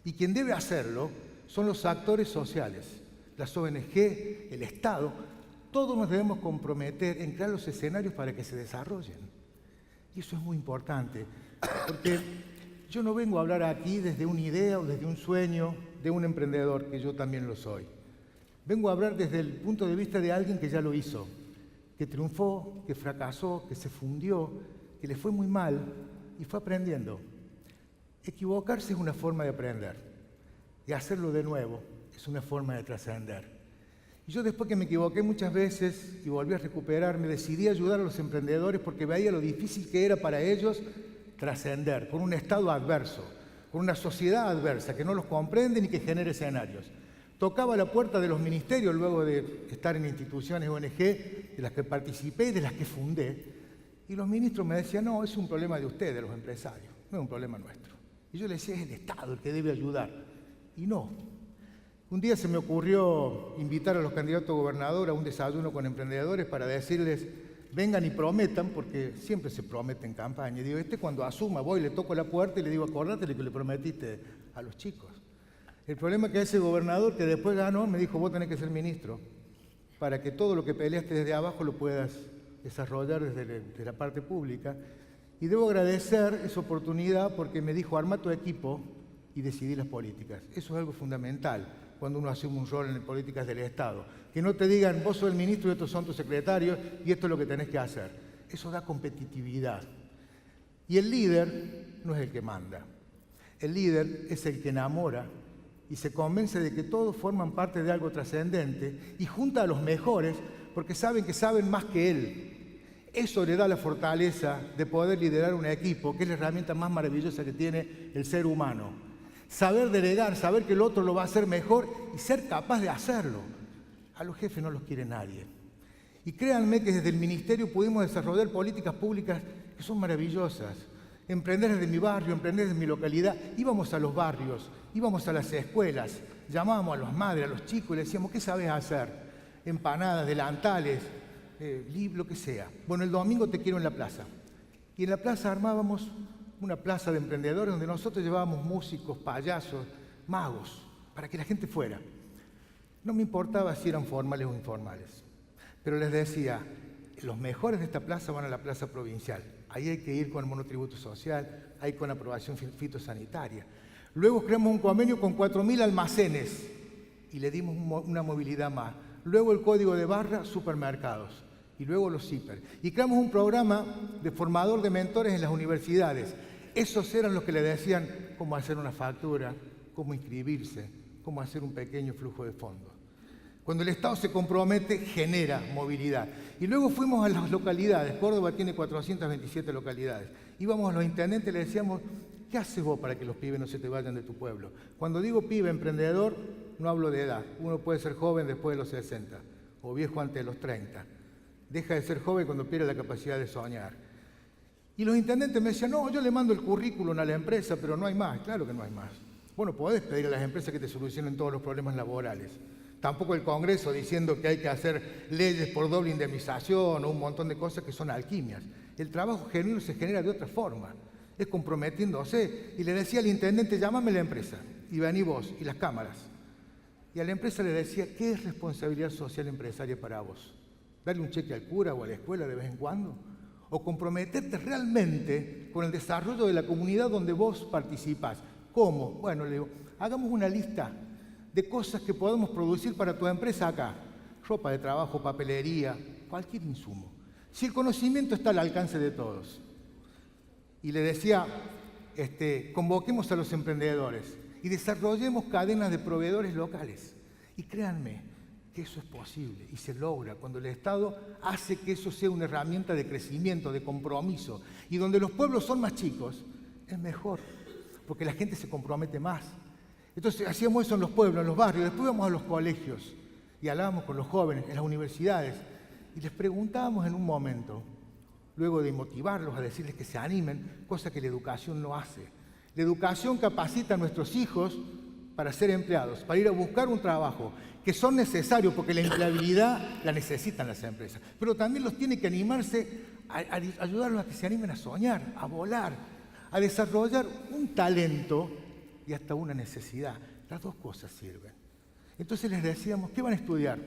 Y quien debe hacerlo son los actores sociales, las ONG, el Estado. Todos nos debemos comprometer en crear los escenarios para que se desarrollen. Y eso es muy importante, porque yo no vengo a hablar aquí desde una idea o desde un sueño de un emprendedor, que yo también lo soy. Vengo a hablar desde el punto de vista de alguien que ya lo hizo, que triunfó, que fracasó, que se fundió, que le fue muy mal y fue aprendiendo. Equivocarse es una forma de aprender y hacerlo de nuevo es una forma de trascender. Y yo, después que me equivoqué muchas veces y volví a recuperarme, decidí ayudar a los emprendedores porque veía lo difícil que era para ellos trascender con un estado adverso, con una sociedad adversa que no los comprende ni que genere escenarios. Tocaba la puerta de los ministerios luego de estar en instituciones ONG de las que participé y de las que fundé. Y los ministros me decían, no, es un problema de ustedes, los empresarios, no es un problema nuestro. Y yo le decía, es el Estado el que debe ayudar. Y no. Un día se me ocurrió invitar a los candidatos a gobernador a un desayuno con emprendedores para decirles, vengan y prometan, porque siempre se promete en campaña. Y digo, cuando asuma, voy, le toco la puerta y le digo, acordate de que le prometiste a los chicos. El problema es que ese gobernador que después ganó me dijo, vos tenés que ser ministro, para que todo lo que peleaste desde abajo lo puedas desarrollar desde la parte pública. Y debo agradecer esa oportunidad porque me dijo, arma tu equipo y decidí las políticas. Eso es algo fundamental cuando uno asume un rol en las políticas del Estado. Que no te digan, vos sos el ministro y estos son tus secretarios y esto es lo que tenés que hacer. Eso da competitividad. Y el líder no es el que manda. El líder es el que enamora y se convence de que todos forman parte de algo trascendente y junta a los mejores porque saben que saben más que él. Eso le da la fortaleza de poder liderar un equipo, que es la herramienta más maravillosa que tiene el ser humano. Saber delegar, saber que el otro lo va a hacer mejor y ser capaz de hacerlo. A los jefes no los quiere nadie. Y créanme que desde el ministerio pudimos desarrollar políticas públicas que son maravillosas. Emprender desde mi barrio, emprender desde mi localidad. Íbamos a los barrios, íbamos a las escuelas, llamábamos a las madres, a los chicos y les decíamos, ¿qué sabes hacer? Empanadas, delantales, lo que sea. Bueno, el domingo te quiero en la plaza. Y en la plaza armábamos una plaza de emprendedores donde nosotros llevábamos músicos, payasos, magos, para que la gente fuera. No me importaba si eran formales o informales, pero les decía, los mejores de esta plaza van a la plaza provincial. Ahí hay que ir con el monotributo social, hay con aprobación fitosanitaria. Luego creamos un convenio con 4.000 almacenes y le dimos una movilidad más. Luego el código de barra, supermercados. Y luego los hiper. Y creamos un programa de formador de mentores en las universidades. Esos eran los que le decían cómo hacer una factura, cómo inscribirse, cómo hacer un pequeño flujo de fondos. Cuando el Estado se compromete, genera movilidad. Y luego fuimos a las localidades. Córdoba tiene 427 localidades. Íbamos a los intendentes y le decíamos, ¿qué haces vos para que los pibes no se te vayan de tu pueblo? Cuando digo pibe, emprendedor, no hablo de edad. Uno puede ser joven después de los 60 o viejo antes de los 30. Deja de ser joven cuando pierde la capacidad de soñar. Y los intendentes me decían, no, yo le mando el currículum a la empresa, pero no hay más. Claro que no hay más. Bueno, podés pedir a las empresas que te solucionen todos los problemas laborales. Tampoco el Congreso diciendo que hay que hacer leyes por doble indemnización o un montón de cosas que son alquimias. El trabajo genuino se genera de otra forma. Es comprometiéndose. Y le decía al intendente, llámame a la empresa. Y vení vos, y las cámaras. Y a la empresa le decía, ¿qué es responsabilidad social empresaria para vos? ¿Darle un cheque al cura o a la escuela de vez en cuando? ¿O comprometerte realmente con el desarrollo de la comunidad donde vos participás? ¿Cómo? Bueno, le digo, hagamos una lista de cosas que podemos producir para tu empresa acá. Ropa de trabajo, papelería, cualquier insumo. Si el conocimiento está al alcance de todos. Y le decía, convoquemos a los emprendedores y desarrollemos cadenas de proveedores locales. Y créanme que eso es posible y se logra cuando el Estado hace que eso sea una herramienta de crecimiento, de compromiso. Y donde los pueblos son más chicos, es mejor, porque la gente se compromete más. Entonces hacíamos eso en los pueblos, en los barrios, después íbamos a los colegios y hablábamos con los jóvenes en las universidades y les preguntábamos en un momento, luego de motivarlos a decirles que se animen, cosa que la educación no hace. La educación capacita a nuestros hijos para ser empleados, para ir a buscar un trabajo, que son necesarios porque la empleabilidad la necesitan las empresas, pero también los tiene que animarse a ayudarlos a que se animen a soñar, a volar, a desarrollar un talento y hasta una necesidad. Las dos cosas sirven. Entonces les decíamos, ¿qué van a estudiar?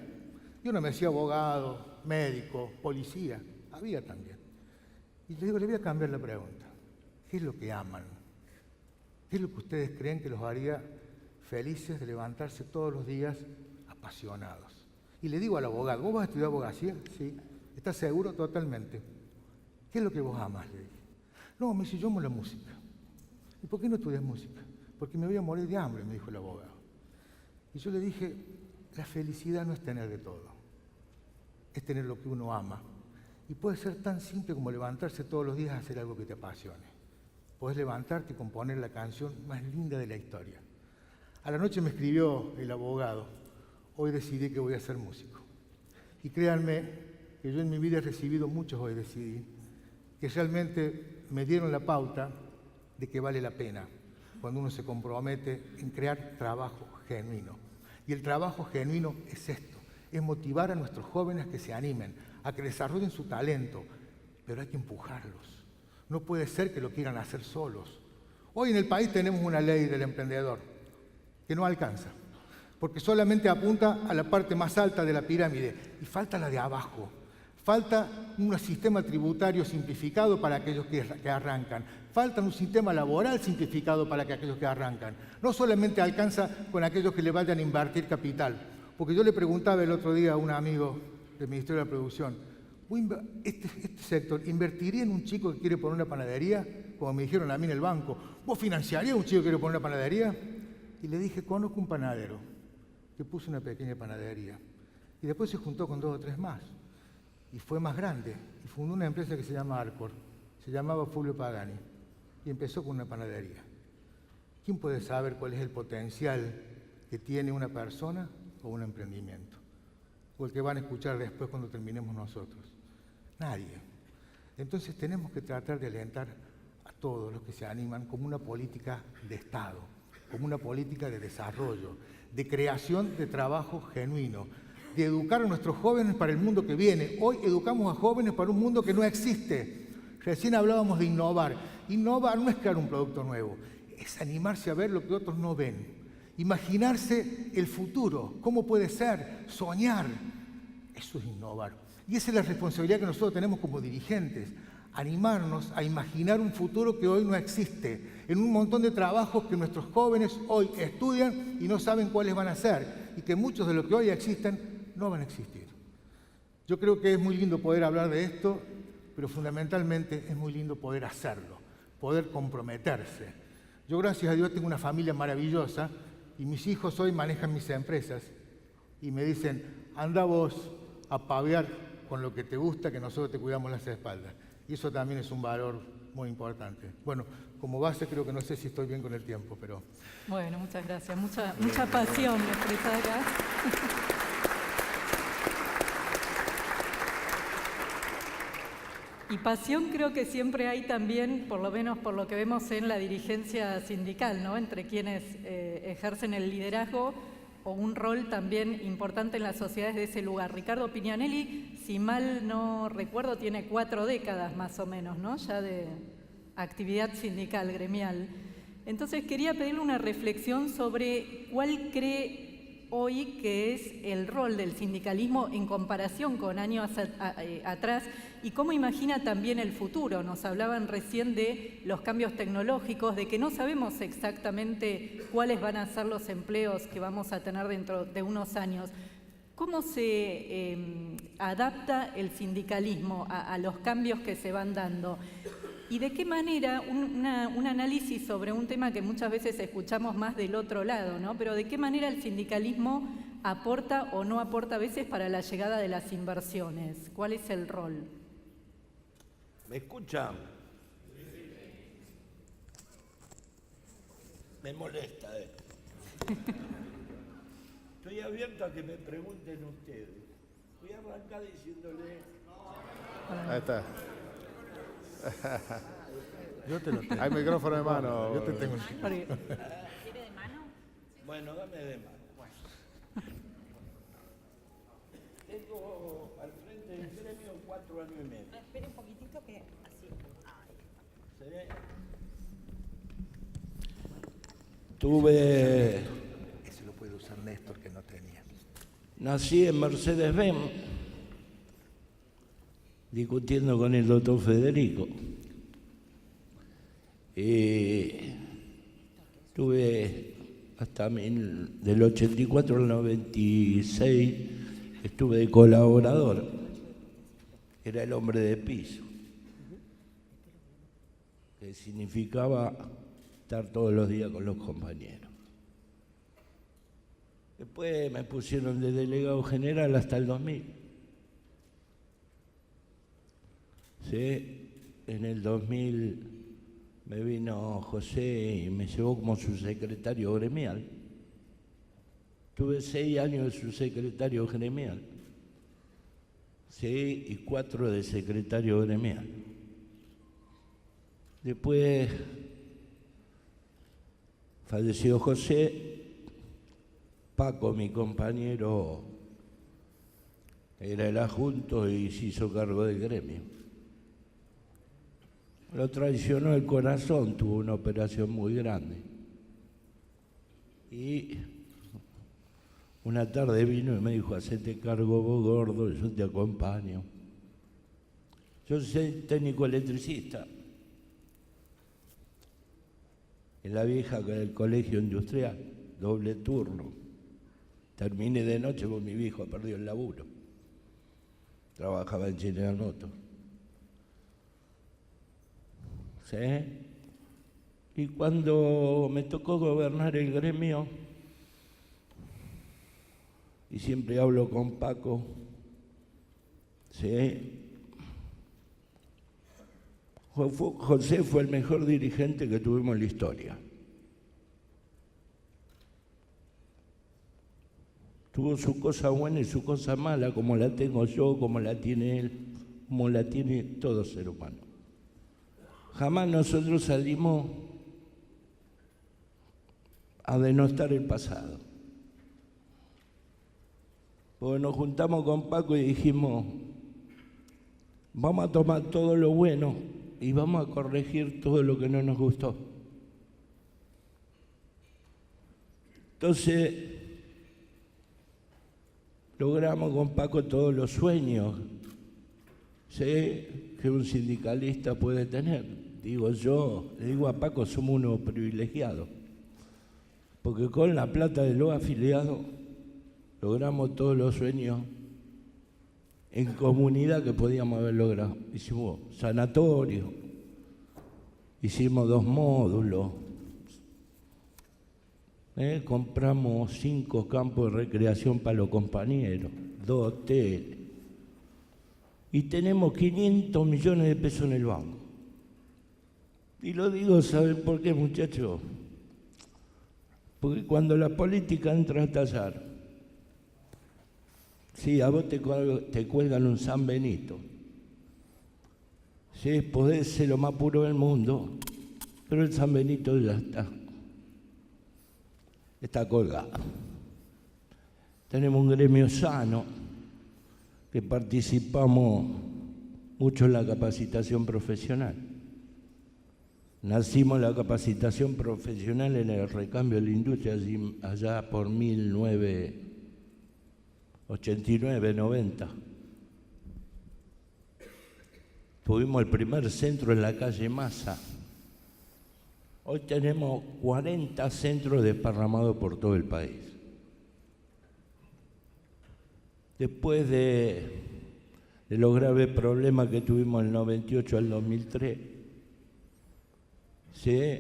Yo no me decía abogado, médico, policía, había también. Y les digo, les voy a cambiar la pregunta. ¿Qué es lo que aman? ¿Qué es lo que ustedes creen que los haría felices de levantarse todos los días apasionados? Y le digo al abogado, ¿vos vas a estudiar abogacía? Sí. ¿Estás seguro? Totalmente. ¿Qué es lo que vos amas? Le dije. No, me dice, yo amo la música. ¿Y por qué no estudias música? Porque me voy a morir de hambre, me dijo el abogado. Y yo le dije, la felicidad no es tener de todo, es tener lo que uno ama. Y puede ser tan simple como levantarse todos los días a hacer algo que te apasione. Podés levantarte y componer la canción más linda de la historia. A la noche me escribió el abogado, hoy decidí que voy a ser músico. Y créanme que yo en mi vida he recibido muchos hoy decidí, que realmente me dieron la pauta de que vale la pena. cuando uno se compromete en crear trabajo genuino. Y el trabajo genuino es esto, es motivar a nuestros jóvenes que se animen, a que desarrollen su talento, pero hay que empujarlos. No puede ser que lo quieran hacer solos. Hoy en el país tenemos una ley del emprendedor que no alcanza, porque solamente apunta a la parte más alta de la pirámide y falta la de abajo. Falta un sistema tributario simplificado para aquellos que arrancan. Falta un sistema laboral simplificado para aquellos que arrancan. No solamente alcanza con aquellos que le vayan a invertir capital. Porque yo le preguntaba el otro día a un amigo del Ministerio de la Producción, ¿este sector invertiría en un chico que quiere poner una panadería? Como me dijeron a mí en el banco, ¿vos financiarías a un chico que quiere poner una panadería? Y le dije, conozco un panadero que puso una pequeña panadería. Y después se juntó con 2 o 3 más. Y fue más grande, y fundó una empresa que se llama Arcor, se llamaba Fulvio Pagani, y empezó con una panadería. ¿Quién puede saber cuál es el potencial que tiene una persona o un emprendimiento? O el que van a escuchar después cuando terminemos nosotros. Nadie. Entonces tenemos que tratar de alentar a todos los que se animan como una política de Estado, como una política de desarrollo, de creación de trabajo genuino, de educar a nuestros jóvenes para el mundo que viene. Hoy educamos a jóvenes para un mundo que no existe. Recién hablábamos de innovar. Innovar no es crear un producto nuevo, es animarse a ver lo que otros no ven. Imaginarse el futuro, cómo puede ser, soñar. Eso es innovar. Y esa es la responsabilidad que nosotros tenemos como dirigentes. Animarnos a imaginar un futuro que hoy no existe, en un montón de trabajos que nuestros jóvenes hoy estudian y no saben cuáles van a ser, y que muchos de los que hoy existen no van a existir. Yo creo que es muy lindo poder hablar de esto, pero fundamentalmente es muy lindo poder hacerlo, poder comprometerse. Yo, gracias a Dios, tengo una familia maravillosa y mis hijos hoy manejan mis empresas y me dicen, anda vos a pavear con lo que te gusta, que nosotros te cuidamos las espaldas. Y eso también es un valor muy importante. Bueno, como base creo que no sé si estoy bien con el tiempo, pero... Bueno, muchas gracias. Mucha pasión expresada acá. Y pasión creo que siempre hay también, por lo menos por lo que vemos en la dirigencia sindical, ¿no? Entre quienes ejercen el liderazgo o un rol también importante en las sociedades de ese lugar. Ricardo Pignanelli, si mal no recuerdo, tiene 4 décadas más o menos, ¿no? Ya de actividad sindical, gremial. Entonces quería pedirle una reflexión sobre cuál cree hoy que es el rol del sindicalismo en comparación con años atrás y cómo imagina también el futuro. Nos hablaban recién de los cambios tecnológicos, de que no sabemos exactamente cuáles van a ser los empleos que vamos a tener dentro de unos años. ¿Cómo se adapta el sindicalismo a los cambios que se van dando? ¿Y de qué manera, un análisis sobre un tema que muchas veces escuchamos más del otro lado, ¿no? Pero de qué manera el sindicalismo aporta o no aporta a veces para la llegada de las inversiones? ¿Cuál es el rol? ¿Me escuchan? Me molesta esto. Estoy abierto a que me pregunten ustedes. Voy a arrancar diciéndole... Ahí está. Yo te lo tengo. Hay micrófono de mano. Yo te tengo. ¿Quiere de mano? Bueno, dame de mano. Tengo al frente del gremio 4 años y medio. Espere un poquitito que así. ¿Se ve? Tuve... Ese lo puede usar Néstor, que no tenía. Nací en Mercedes-Benz, discutiendo con el doctor Federico. Tuve hasta del 84 al 96, estuve de colaborador. Era el hombre de piso, que significaba estar todos los días con los compañeros. Después me pusieron de delegado general hasta el 2000. Sí, en el 2000 me vino José y me llevó como subsecretario gremial. Tuve 6 años de subsecretario gremial. 6 y 4 de secretario gremial. Después falleció José, Paco, mi compañero, era el adjunto y se hizo cargo del gremio. Lo traicionó el corazón, tuvo una operación muy grande. Y una tarde vino y me dijo, hacete cargo vos, gordo, yo te acompaño. Yo soy técnico electricista en la vieja del colegio industrial, doble turno. Terminé de noche porque mi viejo perdió el laburo. Trabajaba en General Motors. ¿Sí? Y cuando me tocó gobernar el gremio, y siempre hablo con Paco, ¿sí? José fue el mejor dirigente que tuvimos en la historia. Tuvo su cosa buena y su cosa mala, como la tengo yo, como la tiene él, como la tiene todo ser humano. Jamás nosotros salimos a denostar el pasado. Porque nos juntamos con Paco y dijimos, vamos a tomar todo lo bueno y vamos a corregir todo lo que no nos gustó. Entonces, logramos con Paco todos los sueños, ¿sí?, que un sindicalista puede tener. Digo yo, le digo a Paco, somos unos privilegiados, porque con la plata de los afiliados logramos todos los sueños en comunidad que podíamos haber logrado. Hicimos sanatorio, hicimos 2 módulos, compramos 5 campos de recreación para los compañeros, 2 hoteles, y tenemos 500 millones de pesos en el banco. Y lo digo, ¿saben por qué, muchachos? Porque cuando la política entra a tallar, sí, a vos te cuelgan un San Benito, sí, podés ser lo más puro del mundo, pero el San Benito ya está colgado. Tenemos un gremio sano, que participamos mucho en la capacitación profesional. Nacimos en la capacitación profesional en el recambio de la industria allá por 1989, 90. Tuvimos el primer centro en la calle Massa. Hoy tenemos 40 centros desparramados por todo el país. Después de los graves problemas que tuvimos del 98 al 2003, ¿sí?,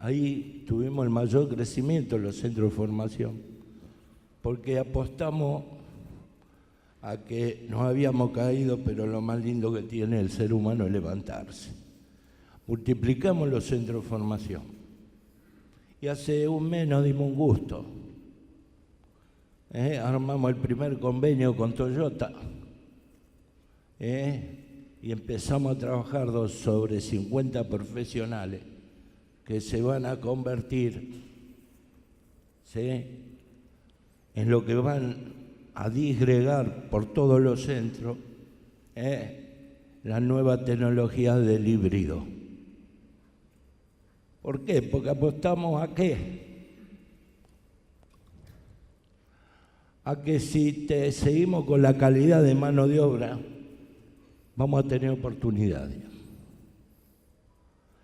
ahí tuvimos el mayor crecimiento en los centros de formación, porque apostamos a que nos habíamos caído, pero lo más lindo que tiene el ser humano es levantarse. Multiplicamos los centros de formación. Y hace un mes nos dimos un gusto. Armamos el primer convenio con Toyota. Y empezamos a trabajar sobre 50 profesionales que se van a convertir, ¿sí?, en lo que van a disgregar por todos los centros la nueva tecnología del híbrido. ¿Por qué? Porque apostamos ¿a qué? A que si seguimos con la calidad de mano de obra, vamos a tener oportunidades.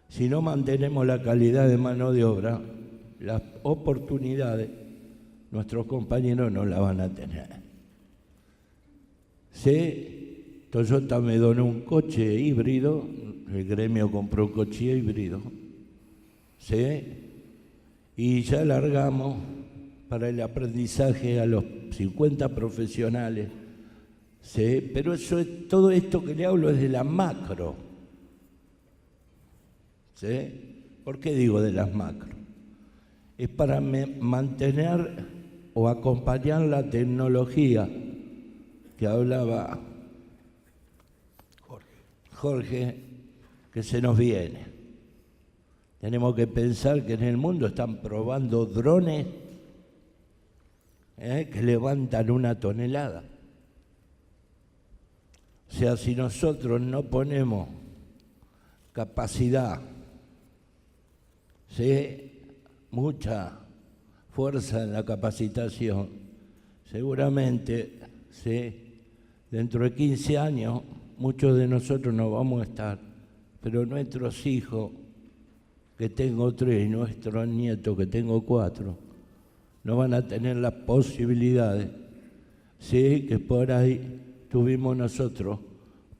Si no mantenemos la calidad de mano de obra, las oportunidades nuestros compañeros no las van a tener. Sí, Toyota me donó un coche híbrido, el gremio compró un coche híbrido, ¿sí?, y ya largamos para el aprendizaje a los 50 profesionales, ¿sí?, pero todo esto que le hablo es de la macro, ¿sí? ¿Por qué digo de las macro? Es para mantener o acompañar la tecnología que hablaba Jorge, que se nos viene. Tenemos que pensar que en el mundo están probando drones que levantan 1 tonelada. O sea, si nosotros no ponemos capacidad, ¿sí?, mucha fuerza en la capacitación, seguramente, ¿sí?, dentro de 15 años muchos de nosotros no vamos a estar, pero nuestros hijos, que tengo 3, y nuestros nietos, que tengo 4, no van a tener las posibilidades, ¿sí?, que por ahí tuvimos nosotros,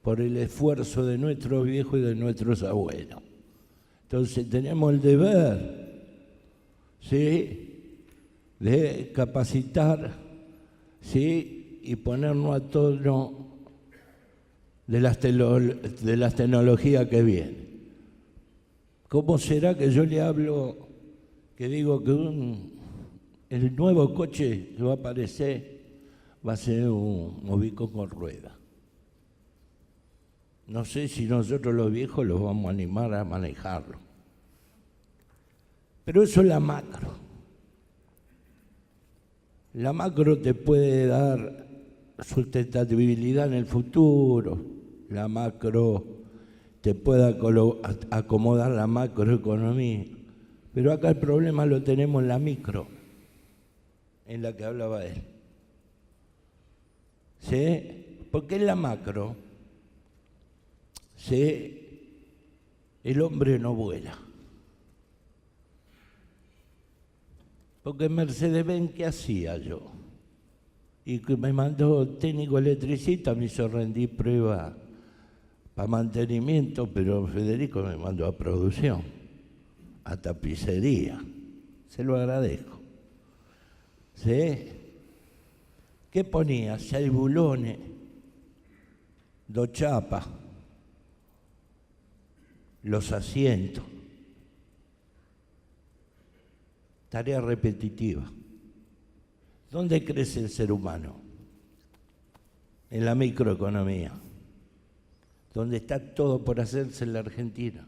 por el esfuerzo de nuestros viejos y de nuestros abuelos. Entonces tenemos el deber, ¿sí?, de capacitar, ¿sí?, y ponernos a tono de las tecnologías que vienen. ¿Cómo será que yo le hablo, que digo que el nuevo coche que va a aparecer va a ser un Movico con ruedas? No sé si nosotros los viejos los vamos a animar a manejarlo. Pero eso es la macro. La macro te puede dar sustentabilidad en el futuro. La macro te puede acomodar la macroeconomía. Pero acá el problema lo tenemos en la micro, en la que hablaba él. ¿Sí? Porque en la macro, ¿sí?, el hombre no vuela. Porque Mercedes-Benz, ¿qué hacía yo? Y que me mandó técnico electricista, me hizo rendir prueba para mantenimiento, pero Federico me mandó a producción, a tapicería. Se lo agradezco. ¿Sí? ¿Qué ponía? 6 bulones, 2 chapas, los asientos. Tarea repetitiva. ¿Dónde crece el ser humano? En la microeconomía, donde está todo por hacerse en la Argentina.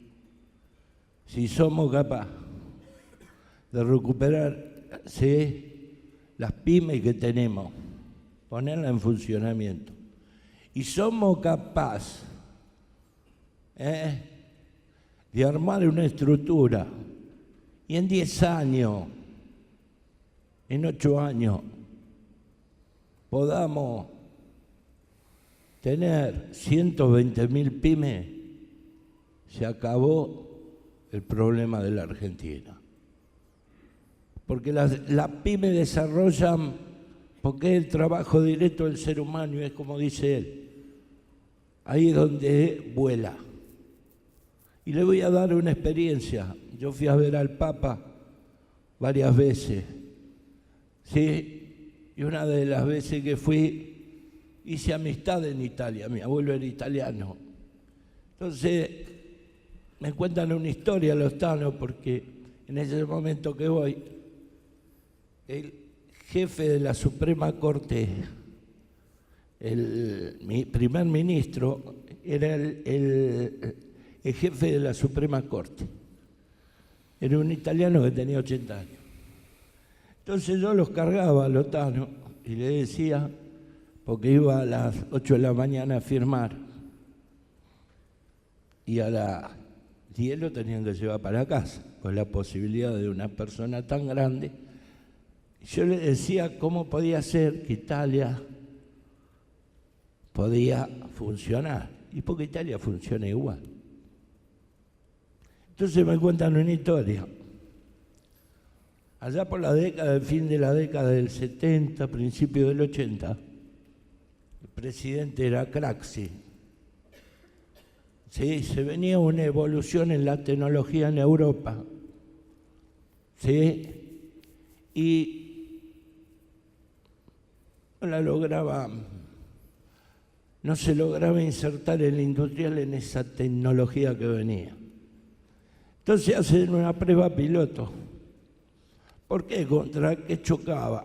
Si somos capaces de recuperar, ¿sí?, las pymes que tenemos, ponerlas en funcionamiento, y somos capaces de armar una estructura, y en 10 años, en 8 años, podamos tener 120.000 pymes, se acabó el problema de la Argentina. Porque las pymes desarrollan, porque es el trabajo directo del ser humano, y es como dice él, ahí es donde vuela. Y le voy a dar una experiencia. Yo fui a ver al Papa varias veces, ¿sí? Y una de las veces que fui, hice amistad en Italia. Mi abuelo era italiano. Entonces, me cuentan una historia los tanos, porque en ese momento que voy, el jefe de la Suprema Corte, mi primer ministro, era el jefe de la Suprema Corte. Era un italiano que tenía 80 años. Entonces yo los cargaba a los tanos y le decía, porque iba a las 8 de la mañana a firmar, y a las 10 lo tenían que llevar para casa, con la posibilidad de una persona tan grande. Yo le decía cómo podía ser que Italia podía funcionar, y porque Italia funciona igual. Entonces me cuentan una historia. Allá por la década, el fin de la década del 70, principio del 80, el presidente era Craxi. Sí, se venía una evolución en la tecnología en Europa. Sí, y no se lograba insertar el industrial en esa tecnología que venía. Entonces hacen una prueba piloto. ¿Por qué? ¿Contra qué chocaba?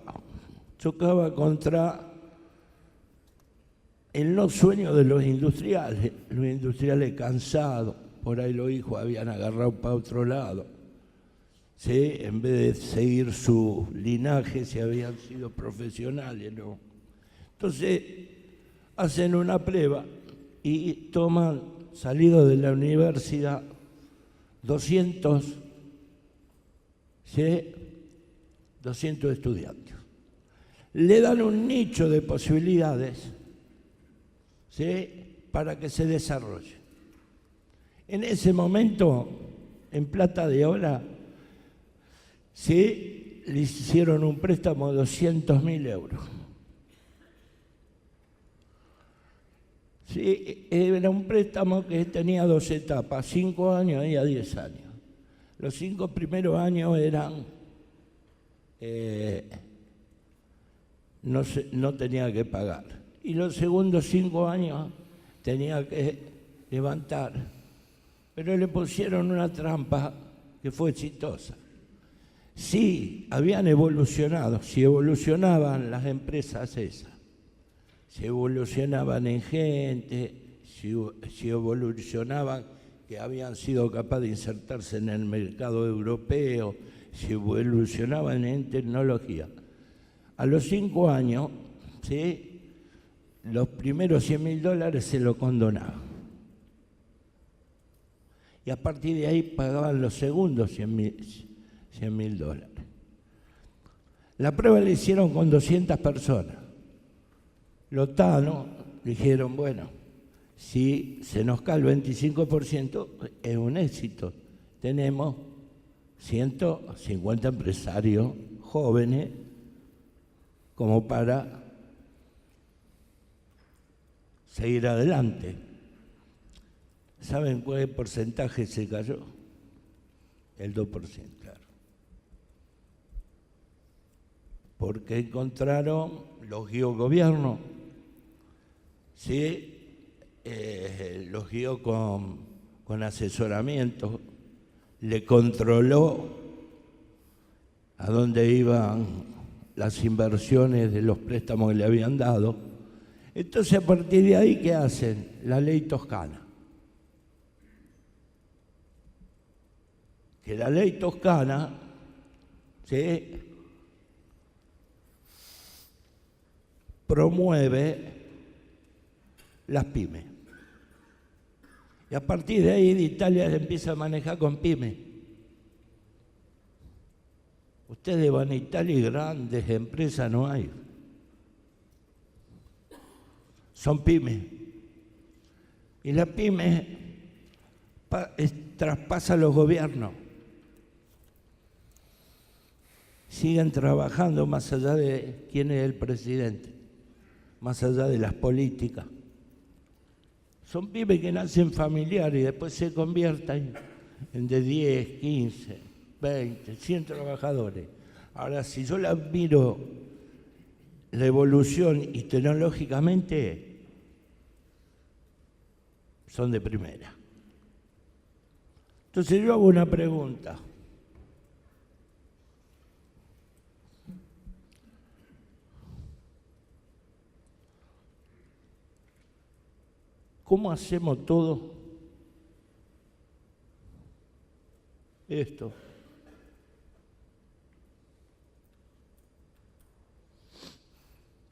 Chocaba contra el no sueño de los industriales cansados, por ahí los hijos habían agarrado para otro lado. ¿sí? En vez de seguir su linaje, si habían sido profesionales, ¿no? Entonces, hacen una prueba y toman, salido de la universidad, 200, ¿sí? 200 estudiantes. Le dan un nicho de posibilidades, ¿sí? Para que se desarrolle. En ese momento, en plata de hora, ¿sí? Le hicieron un préstamo de 200.000 euros. Sí, era un préstamo que tenía 2 etapas, 5 años y a 10 años. Los 5 primeros años eran, no tenía que pagar. Y los segundos 5 años tenía que levantar. Pero le pusieron una trampa que fue exitosa. Sí, habían evolucionado, si evolucionaban las empresas esas, si evolucionaban en gente, si evolucionaban que habían sido capaces de insertarse en el mercado europeo, si evolucionaban en tecnología. A los 5 años, ¿sí? Los primeros $100.000 se lo condonaban. Y a partir de ahí pagaban los segundos $100.000. La prueba la hicieron con 200 personas. Los tanos dijeron, bueno, si se nos cae el 25%, es un éxito. Tenemos 150 empresarios jóvenes como para seguir adelante. ¿Saben cuál porcentaje se cayó? El 2%, claro. Porque encontraron, los guió gobierno, ¿sí? Los guió con asesoramiento, le controló a dónde iban las inversiones de los préstamos que le habían dado. Entonces, a partir de ahí, ¿qué hacen? La ley toscana. Que la ley toscana, ¿sí? Promueve las pymes. Y a partir de ahí Italia empieza a manejar con pymes. Ustedes van a Italia y grandes empresas no hay. Son pymes. Y la pyme traspasa a los gobiernos. Siguen trabajando más allá de quién es el presidente, más allá de las políticas. Son pymes que nacen familiares y después se convierten en de 10, 15, 20, 100 trabajadores. Ahora, si yo la miro la evolución y tecnológicamente, son de primera. Entonces yo hago una pregunta. ¿Cómo hacemos todo esto?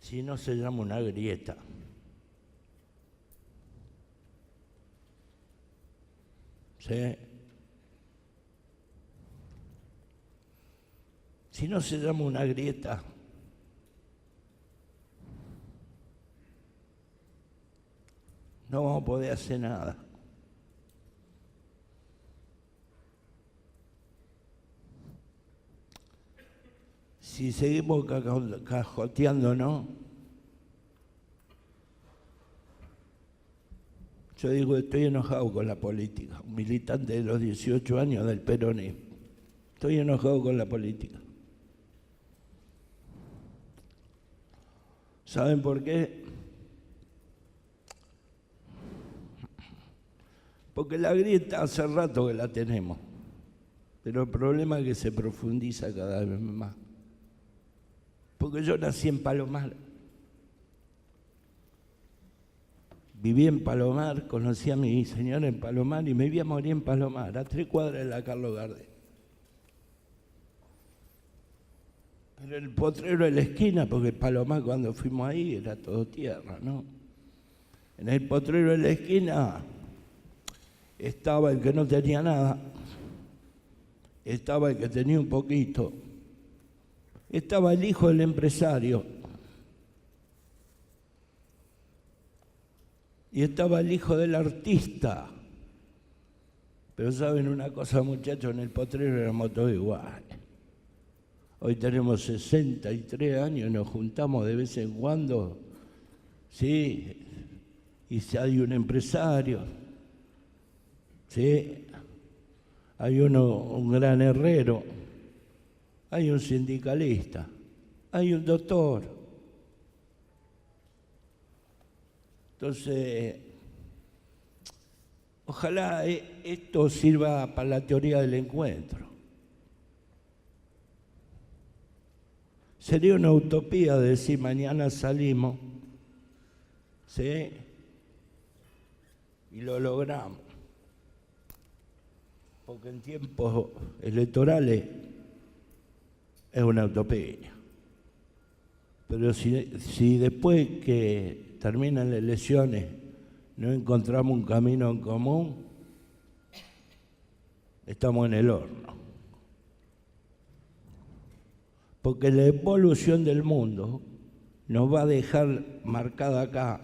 Si no se llama una grieta. ¿Sí? Si no se llama una grieta, no vamos a poder hacer nada. Si seguimos cajoteándonos, yo digo, estoy enojado con la política, un militante de los 18 años del peronismo. Estoy enojado con la política. ¿Saben por qué? Porque la grieta hace rato que la tenemos, pero el problema es que se profundiza cada vez más. Porque yo nací en Palomar, viví en Palomar, conocí a mi señora en Palomar y me iba a morir en Palomar, a 3 cuadras de la Carlos Gardel. Pero el potrero de la esquina, porque Palomar cuando fuimos ahí era todo tierra, ¿no? En el potrero de la esquina estaba el que no tenía nada, estaba el que tenía un poquito, estaba el hijo del empresario y estaba el hijo del artista. Pero saben una cosa, muchachos, en el potrero éramos todos iguales. Hoy tenemos 63 años y nos juntamos de vez en cuando, ¿sí? Y si hay un empresario, ¿sí? Hay un gran herrero, hay un sindicalista, hay un doctor. Entonces, ojalá esto sirva para la teoría del encuentro. Sería una utopía decir mañana salimos, ¿sí? Y lo logramos. Porque en tiempos electorales es una utopía. Pero si después que terminan las elecciones no encontramos un camino en común, estamos en el horno. Porque la evolución del mundo nos va a dejar marcada acá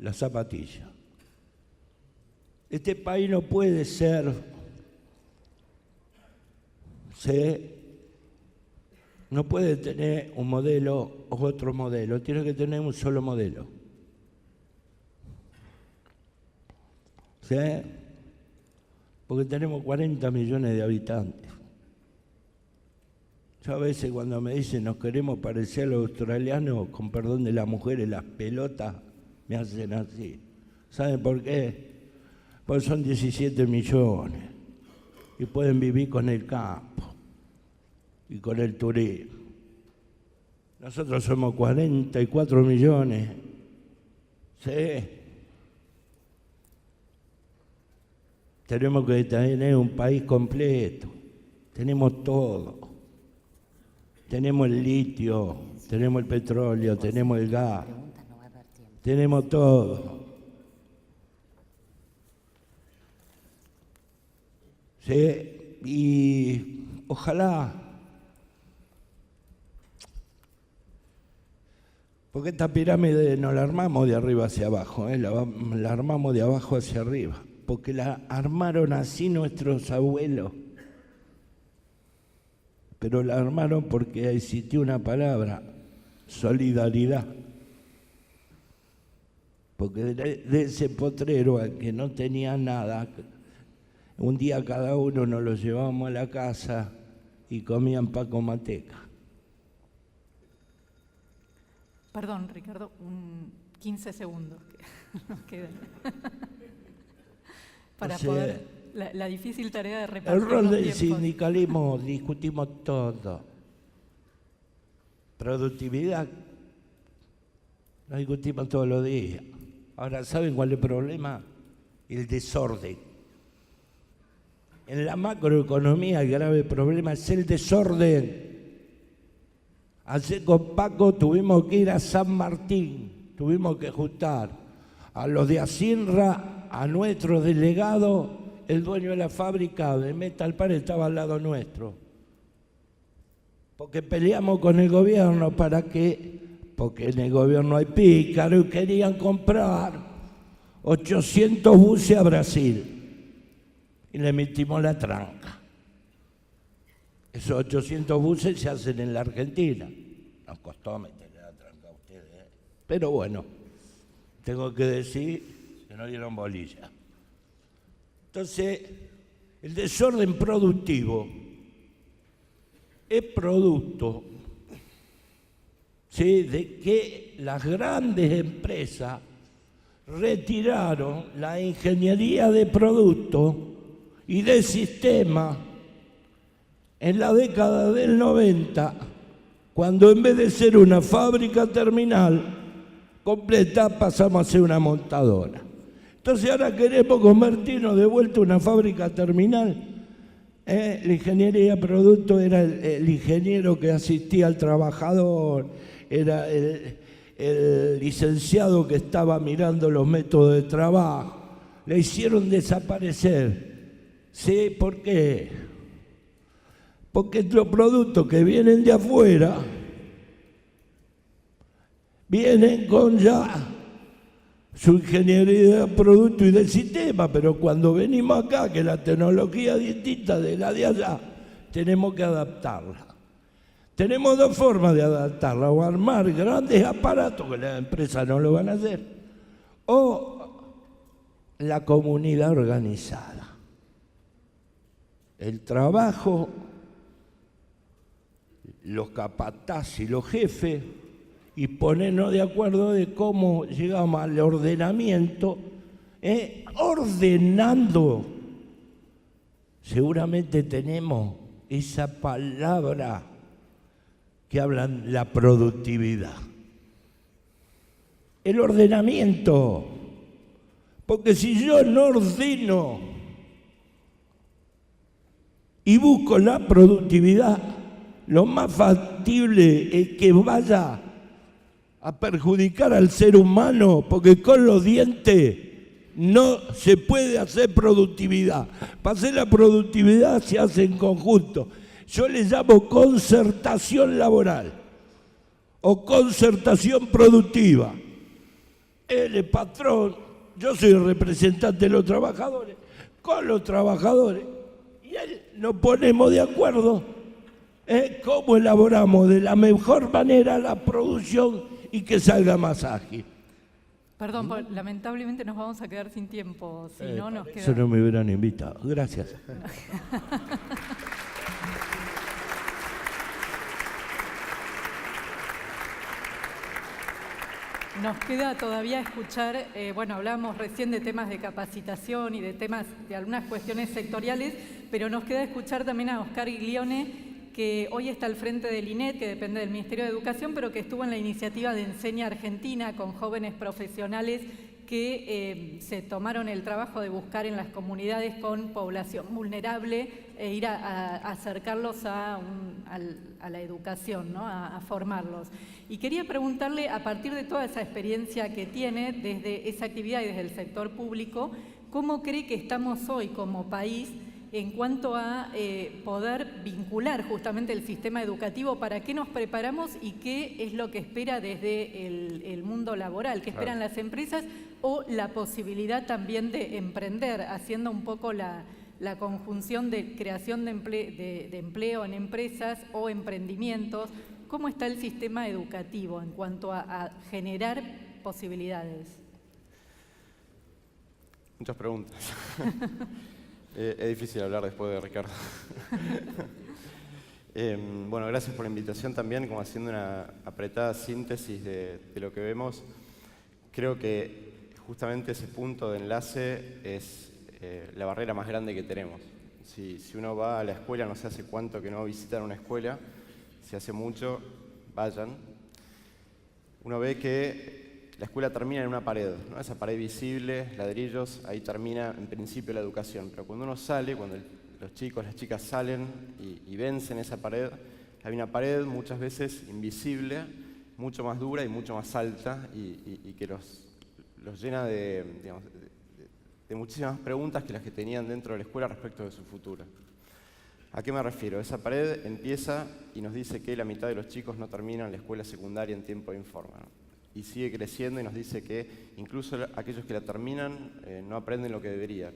la zapatilla. Este país no puede ser, no puede tener un modelo o otro modelo, tiene que tener un solo modelo. ¿Sí? Porque tenemos 40 millones de habitantes. Yo a veces cuando me dicen nos queremos parecer a los australianos, con perdón de las mujeres, las pelotas me hacen así. ¿Saben por qué? Porque son 17 millones y pueden vivir con el campo y con el turismo. Nosotros somos 44 millones. ¿Sí? Tenemos que tener un país completo. Tenemos todo. Tenemos el litio, tenemos el petróleo, tenemos el gas, tenemos todo. ¿Sí? Y ojalá, porque esta pirámide no la armamos de arriba hacia abajo, la armamos de abajo hacia arriba, porque la armaron así nuestros abuelos. Pero la armaron porque existió una palabra, solidaridad. Porque de ese potrero al que no tenía nada, un día cada uno nos lo llevábamos a la casa y comían pan con manteca. Perdón, Ricardo, 15 segundos que nos quedan. Para poder... La difícil tarea de repartir el rol los del tiempos. sindicalismo, discutimos todo. Productividad, lo discutimos todos los días. Ahora, ¿saben cuál es el problema? El desorden. En la macroeconomía el grave problema es el desorden. Ayer con Paco tuvimos que ir a San Martín, tuvimos que juntar a los de Asinra, a nuestros delegados. El dueño de la fábrica de Metalpar estaba al lado nuestro. Porque peleamos con el gobierno porque en el gobierno hay pícaros y querían comprar 800 buses a Brasil. Y le metimos la tranca. Esos 800 buses se hacen en la Argentina. Nos costó meterle la tranca a ustedes. Pero bueno, tengo que decir que no dieron bolilla. Entonces, el desorden productivo es producto, ¿sí?, de que las grandes empresas retiraron la ingeniería de producto y de sistema en la década del 90, cuando en vez de ser una fábrica terminal completa pasamos a ser una montadora. Entonces ahora queremos convertirnos de vuelta en una fábrica terminal La ingeniería de producto era el ingeniero que asistía al trabajador, era el licenciado que estaba mirando los métodos de trabajo. Le hicieron desaparecer. ¿Sí? ¿Por qué? Porque los productos que vienen de afuera vienen con ya su ingeniería de producto y del sistema, pero cuando venimos acá, que la tecnología es distinta de la de allá, tenemos que adaptarla. Tenemos dos formas de adaptarla: o armar grandes aparatos, que las empresas no lo van a hacer, o la comunidad organizada. El trabajo, los capataz y los jefes, y ponernos de acuerdo de cómo llegamos al ordenamiento, ordenando. Seguramente tenemos esa palabra que hablan la productividad. El ordenamiento. Porque si yo no ordeno y busco la productividad, lo más factible es que vaya a perjudicar al ser humano, porque con los dientes no se puede hacer productividad. Para hacer la productividad se hace en conjunto. Yo le llamo concertación laboral o concertación productiva. Él es patrón, yo soy el representante de los trabajadores, con los trabajadores, y él nos ponemos de acuerdo cómo elaboramos de la mejor manera la producción y que salga más ágil. Perdón, lamentablemente nos vamos a quedar sin tiempo, si no nos queda... Eso no me hubieran invitado. Gracias. Nos queda todavía escuchar, bueno, hablábamos recién de temas de capacitación y de temas de algunas cuestiones sectoriales, pero nos queda escuchar también a Oscar Giglione, que hoy está al frente del INET, que depende del Ministerio de Educación, pero que estuvo en la iniciativa de Enseña Argentina con jóvenes profesionales que se tomaron el trabajo de buscar en las comunidades con población vulnerable e ir a acercarlos a la educación, ¿no? a formarlos. Y quería preguntarle, a partir de toda esa experiencia que tiene desde esa actividad y desde el sector público, ¿cómo cree que estamos hoy como país en cuanto a poder vincular justamente el sistema educativo? ¿Para qué nos preparamos y qué es lo que espera desde el mundo laboral? ¿Qué esperan las empresas o la posibilidad también de emprender, haciendo un poco la conjunción de creación de empleo en empresas o emprendimientos? ¿Cómo está el sistema educativo en cuanto a generar posibilidades? Muchas preguntas. Es difícil hablar después de Ricardo. Bueno, gracias por la invitación también, como haciendo una apretada síntesis de lo que vemos. Creo que justamente ese punto de enlace es la barrera más grande que tenemos. Si uno va a la escuela, no sé hace cuánto que no visitan una escuela, si hace mucho, vayan. Uno ve que la escuela termina en una pared, ¿no? Esa pared visible, ladrillos, ahí termina en principio la educación. Pero cuando uno sale, cuando los chicos, las chicas salen y vencen esa pared, hay una pared muchas veces invisible, mucho más dura y mucho más alta y que los llena de muchísimas preguntas que las que tenían dentro de la escuela respecto de su futuro. ¿A qué me refiero? Esa pared empieza y nos dice que la mitad de los chicos no terminan la escuela secundaria en tiempo informe, ¿no? Y sigue creciendo y nos dice que incluso aquellos que la terminan no aprenden lo que deberían.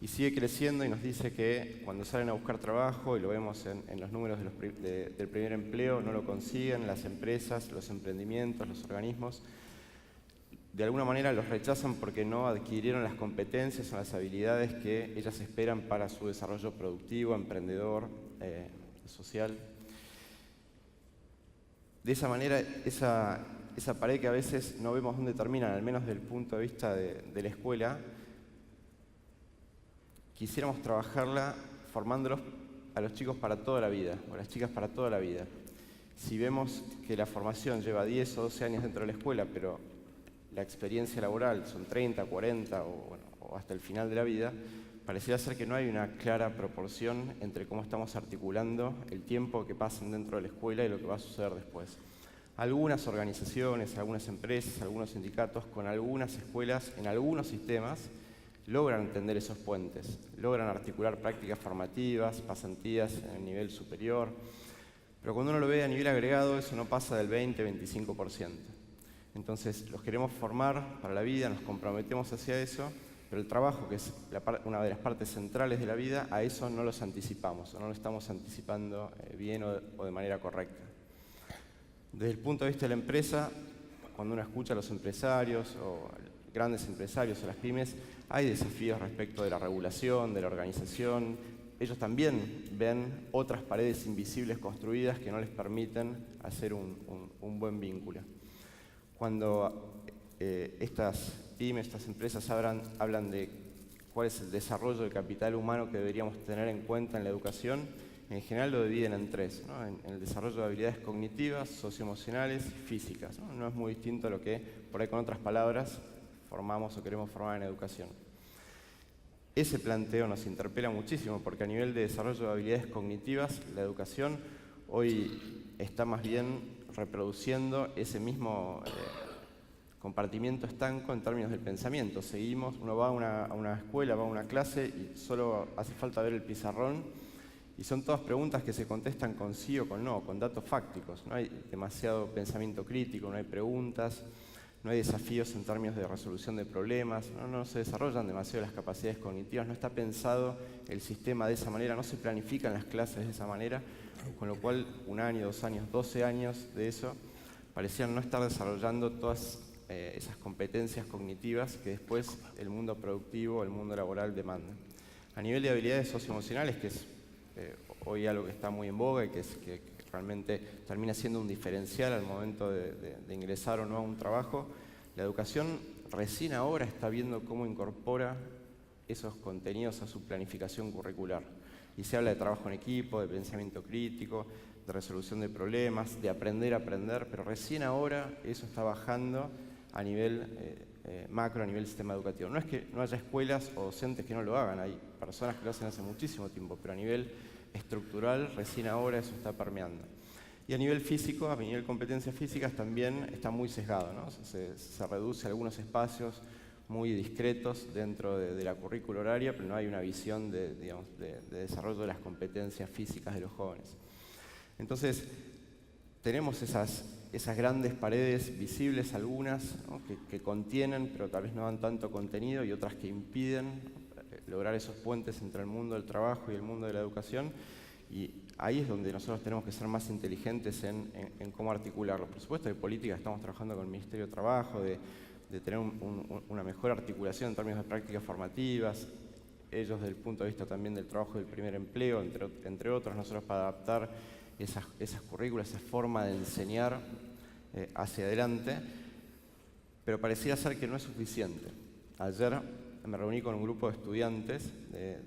Y sigue creciendo y nos dice que cuando salen a buscar trabajo, y lo vemos en los números del primer empleo, no lo consiguen, las empresas, los emprendimientos, los organismos, de alguna manera los rechazan porque no adquirieron las competencias o las habilidades que ellas esperan para su desarrollo productivo, emprendedor, social. De esa manera, esa pared que a veces no vemos dónde termina, al menos desde el punto de vista de la escuela, quisiéramos trabajarla formándolos a los chicos para toda la vida, o a las chicas para toda la vida. Si vemos que la formación lleva 10 o 12 años dentro de la escuela, pero la experiencia laboral son 30, 40 o hasta el final de la vida, pareciera ser que no hay una clara proporción entre cómo estamos articulando el tiempo que pasan dentro de la escuela y lo que va a suceder después. Algunas organizaciones, algunas empresas, algunos sindicatos, con algunas escuelas, en algunos sistemas, logran entender esos puentes, logran articular prácticas formativas, pasantías en el nivel superior, pero cuando uno lo ve a nivel agregado, eso no pasa del 20-25%. Entonces, los queremos formar para la vida, nos comprometemos hacia eso, pero el trabajo, que es una de las partes centrales de la vida, a eso no los anticipamos, o no lo estamos anticipando bien o de manera correcta. Desde el punto de vista de la empresa, cuando uno escucha a los empresarios, o grandes empresarios o las pymes, hay desafíos respecto de la regulación, de la organización. Ellos también ven otras paredes invisibles construidas que no les permiten hacer un buen vínculo. Cuando estas pymes, estas empresas hablan de cuál es el desarrollo del capital humano que deberíamos tener en cuenta en la educación, en general lo dividen en tres, ¿no? En el desarrollo de habilidades cognitivas, socioemocionales y físicas, ¿no? No es muy distinto a lo que, por ahí con otras palabras, formamos o queremos formar en educación. Ese planteo nos interpela muchísimo porque a nivel de desarrollo de habilidades cognitivas, la educación hoy está más bien reproduciendo ese mismo compartimiento estanco en términos del pensamiento. Uno va a una escuela, va a una clase y solo hace falta ver el pizarrón y son todas preguntas que se contestan con sí o con no, con datos fácticos. No hay demasiado pensamiento crítico, no hay preguntas, no hay desafíos en términos de resolución de problemas, no se desarrollan demasiado las capacidades cognitivas, no está pensado el sistema de esa manera, no se planifican las clases de esa manera, con lo cual 1 año, 2 años, 12 años de eso parecían no estar desarrollando todas esas competencias cognitivas que después el mundo productivo, el mundo laboral demanda. A nivel de habilidades socioemocionales, que es hoy algo que está muy en boga y que realmente termina siendo un diferencial al momento de ingresar o no a un trabajo, la educación recién ahora está viendo cómo incorpora esos contenidos a su planificación curricular. Y se habla de trabajo en equipo, de pensamiento crítico, de resolución de problemas, de aprender a aprender, pero recién ahora eso está bajando a nivel macro, a nivel sistema educativo. No es que no haya escuelas o docentes que no lo hagan, hay personas que lo hacen hace muchísimo tiempo, pero a nivel estructural recién ahora eso está permeando. Y a nivel físico, a nivel competencias físicas también está muy sesgado, ¿no? Se reduce a algunos espacios muy discretos dentro de la currícula horaria, pero no hay una visión de desarrollo de las competencias físicas de los jóvenes. Entonces, tenemos esas grandes paredes visibles, algunas, ¿no? que contienen, pero tal vez no dan tanto contenido, y otras que impiden lograr esos puentes entre el mundo del trabajo y el mundo de la educación. Y ahí es donde nosotros tenemos que ser más inteligentes en cómo articularlo. Por supuesto, de política estamos trabajando con el Ministerio de Trabajo, de tener una mejor articulación en términos de prácticas formativas, ellos desde el punto de vista también del trabajo del primer empleo, entre otros, nosotros para adaptar esas currículas, esa forma de enseñar hacia adelante, pero pareciera ser que no es suficiente. Ayer me reuní con un grupo de estudiantes de